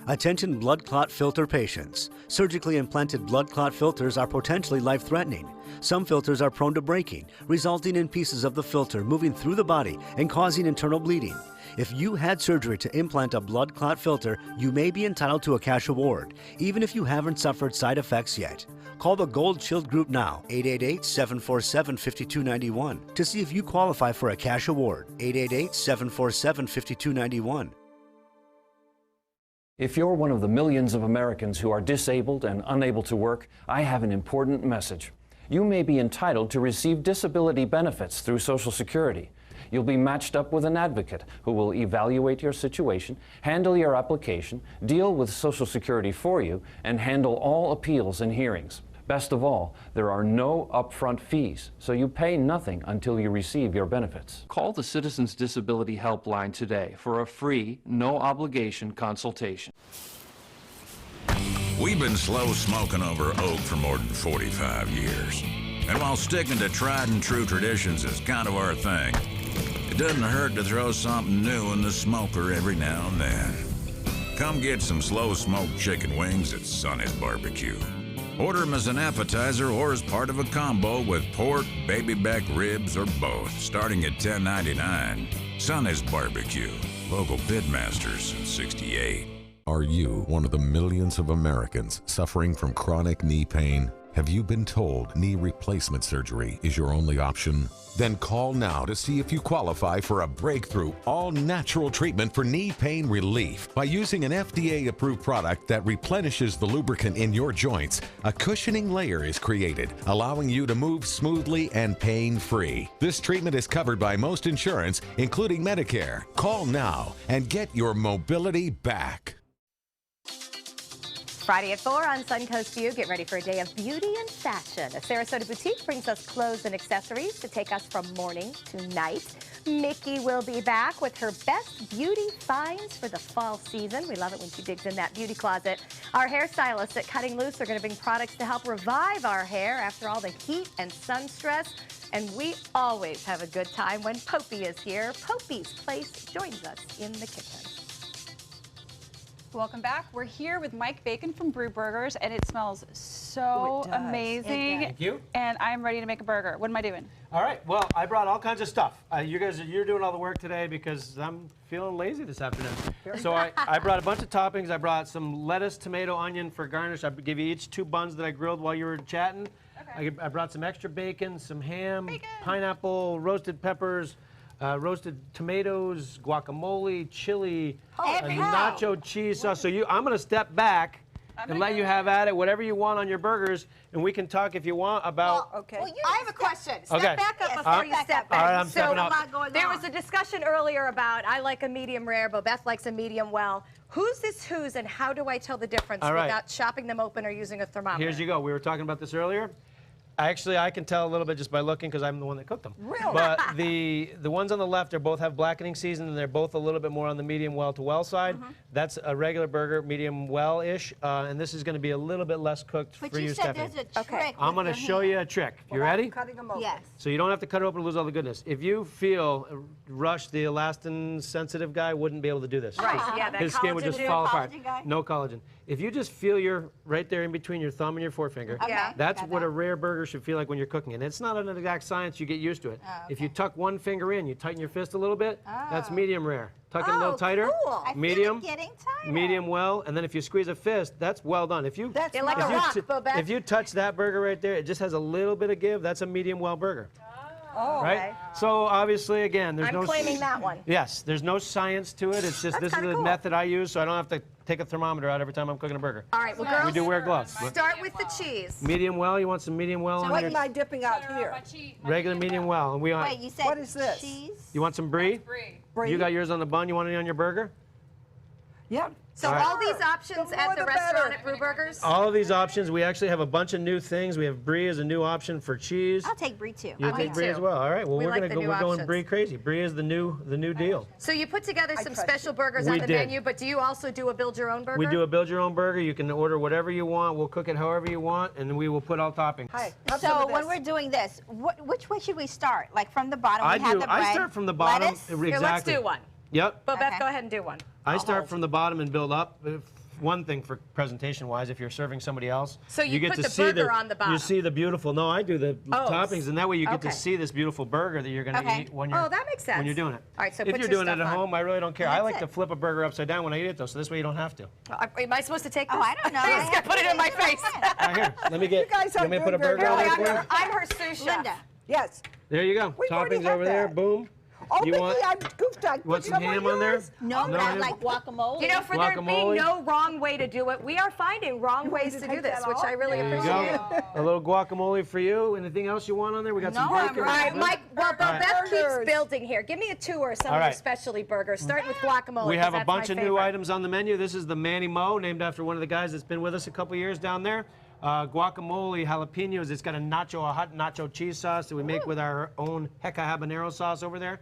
Attention blood clot filter patients. Surgically implanted blood clot filters are potentially life-threatening. Some filters are prone to breaking, resulting in pieces of the filter moving through the body and causing internal bleeding. If you had surgery to implant a blood clot filter, you may be entitled to a cash award, even if you haven't suffered side effects yet. Call the Gold Shield Group now, 888-747-5291, to see if you qualify for a cash award, 888-747-5291. If you're one of the millions of Americans who are disabled and unable to work, I have an important message. You may be entitled to receive disability benefits through Social Security. You'll be matched up with an advocate who will evaluate your situation, handle your application, deal with Social Security for you, and handle all appeals and hearings. Best of all, there are no upfront fees, so you pay nothing until you receive your benefits. Call the Citizens Disability Helpline today for a free, no-obligation consultation. We've been slow smoking over oak for more than 45 years. And while sticking to tried and true traditions is kind of our thing, it doesn't hurt to throw something new in the smoker every now and then. Come get some slow smoked chicken wings at Sonny's Barbecue. Order them as an appetizer or as part of a combo with pork, baby back ribs, or both, starting at $10.99. Sonny's Barbecue, local pitmasters since '68. Are you one of the millions of Americans suffering from chronic knee pain? Have you been told knee replacement surgery is your only option? Then call now to see if you qualify for a breakthrough, all-natural treatment for knee pain relief. By using an FDA-approved product that replenishes the lubricant in your joints, a cushioning layer is created, allowing you to move smoothly and pain-free. This treatment is covered by most insurance, including Medicare. Call now and get your mobility back. Friday at 4 on Suncoast View. Get ready for a day of beauty and fashion. A Sarasota boutique brings us clothes and accessories to take us from morning to night. Mickey will be back with her best beauty finds for the fall season. We love it when she digs in that beauty closet. Our hairstylists at Cutting Loose are going to bring products to help revive our hair after all the heat and sun stress. And we always have a good time when Popey is here. Popey's Place joins us in the kitchen. Welcome back. We're here with Mike Bacon from Brew Burgers, and it smells so amazing. Thank you. And I'm ready to make a burger. What am I doing? All right. Well, I brought all kinds of stuff. You're doing all the work today because I'm feeling lazy this afternoon. So I brought a bunch of toppings. I brought some lettuce, tomato, onion for garnish. I give you each 2 buns that I grilled while you were chatting. Okay. I brought some extra bacon, some ham, pineapple, roasted peppers, roasted tomatoes, guacamole, chili, nacho cheese sauce. So I'm going to step back and let you have at it, whatever you want on your burgers, and we can talk if you want about. Well, okay. Well, I have a question. Step back up before you step back. All right, I'm stepping up. There was a discussion earlier about I like a medium rare, but Beth likes a medium well. Who's this who's, and how do I tell the difference without chopping them open or using a thermometer? Here's you go. We were talking about this earlier. Actually, I can tell a little bit just by looking because I'm the one that cooked them. Really? But the ones on the left, they both have blackening season, and they're both a little bit more on the medium well to well side. That's a regular burger, medium well-ish, and this is going to be a little bit less cooked for you, Stephanie. But you said there's a trick. I'm going to show you a trick. You ready? Cutting them open. Yes. So you don't have to cut it open to lose all the goodness. If you feel Rush, the elastin-sensitive guy, wouldn't be able to do this. Right. Yeah, that his skin would just fall apart. Guy? No collagen. If you just feel your right there in between your thumb and your forefinger, that's what a rare burger should feel like when you're cooking it. It's not an exact science. You get used to it. If you tuck one finger in, you tighten your fist a little bit. That's medium rare. Tuck it a little tighter. Cool. Medium. I feel it getting tighter. Medium well, and then if you squeeze a fist, that's well done. If you like a rock, Bobette. if you touch that burger right there, it just has a little bit of give. That's a medium well burger. Right? Okay. So obviously, again, there's I'm claiming that one. Yes, there's no science to it. It's just this is the method I use, so I don't have to take a thermometer out every time I'm cooking a burger. All right, well, girls, we do wear gloves. Start with the cheese. Medium well. You want some medium well? So what am I dipping out here? Regular medium well, and we want. Wait, you said what is this? Cheese? You want some brie? Brie. You got yours on the bun. You want it on your burger? Yep. So all these options at the restaurant at Brew Burgers? All of these options. We actually have a bunch of new things. We have brie as a new option for cheese. I'll take brie too. You'll take brie as well. All right. Well, We we're like gonna the go. new We're going options. brie crazy. Brie is the new deal. So you put together some special burgers We on the did. menu, but do you also do a build your own burger? We do a build your own burger. You can order whatever you want. We'll cook it however you want, and we will put all toppings. So when we're doing this, which way should we start? Like from the bottom, I we have do. the bread. I start from the bottom. Lettuce? Exactly. Here, let's do one. Yep. But Beth, go ahead and do one. I start from the bottom and build up. One thing for presentation-wise, if you're serving somebody else, So you get put to the see burger on the bottom. You see the beautiful. No, I do the Oh, toppings, and that way you get to okay. see this beautiful burger that you're going to eat when you're. Oh, that makes sense. When you're doing it. All right, so if put you're your doing it stuff at on. home, I really don't care. I That's like it. to flip a burger upside down when I eat it, though, so this way you don't have to. Am I supposed to take this? Oh, I don't know. Please, I have put it in my face. Right here, let me get. You guys want are me to put a doing burger on very there good. for you? I'm her sous chef. Linda. Yes. There you go. We've already Toppings had over there. that. Boom. Oh, You Mickey, want- I'm goofed on. You want some ham on there? No, but I ham? like guacamole. You know, for there Guacamole. being no wrong way to do it, we are finding wrong ways to do this, which I really There you appreciate. go. A little guacamole for you. Anything else you want on there? We got some bacon. All right, Mike, well, All right. Beth keeps building here. Give me a tour of some All of your right. specialty burgers, starting with guacamole. We 'cause have a that's bunch my of new favorite. items on the menu. This is the Manny Mo, named after one of the guys that's been with us a couple years down there. Guacamole, jalapenos. It's got a hot nacho cheese sauce that we make with our own Hecka habanero sauce over there.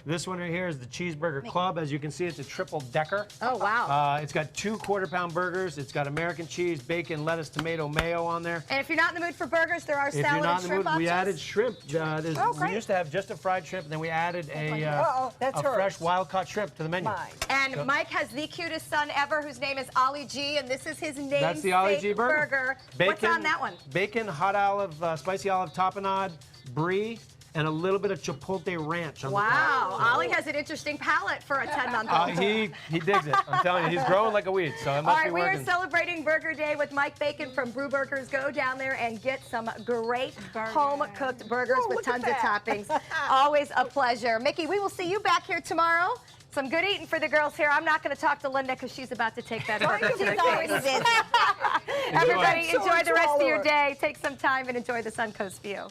This one right here is the Cheeseburger Club. As you can see, it's a triple decker. Oh, wow. It's got 2 quarter-pound burgers. It's got American cheese, bacon, lettuce, tomato, mayo on there. And if you're not in the mood for burgers, there are If you're salad not and in the shrimp mood, we options. added shrimp. We great. used to have just a fried shrimp, and then we added a that's fresh hers. wild-caught shrimp to the menu. And So- Mike has the cutest son ever, whose name is Ollie G, and this is his namesake That's the Ollie G burger. What's on that one? Bacon, hot olive, spicy olive tapenade, brie, and a little bit of chipotle ranch on the Wow, top. Ollie has an interesting palate for a 10-month-old. He digs it. I'm telling you, he's growing like a weed, so it All must right, be we are working. celebrating Burger Day with Mike Bacon from Brew Burgers. Go down there and get some great home-cooked burgers with tons of toppings. Always a pleasure. Mickey, we will see you back here tomorrow. Some good eating for the girls here. I'm not going to talk to Linda because she's about to take that burger to the She's already face. busy. Everybody, So enjoy the rest of your swallower. day. Take some time and enjoy the Suncoast view.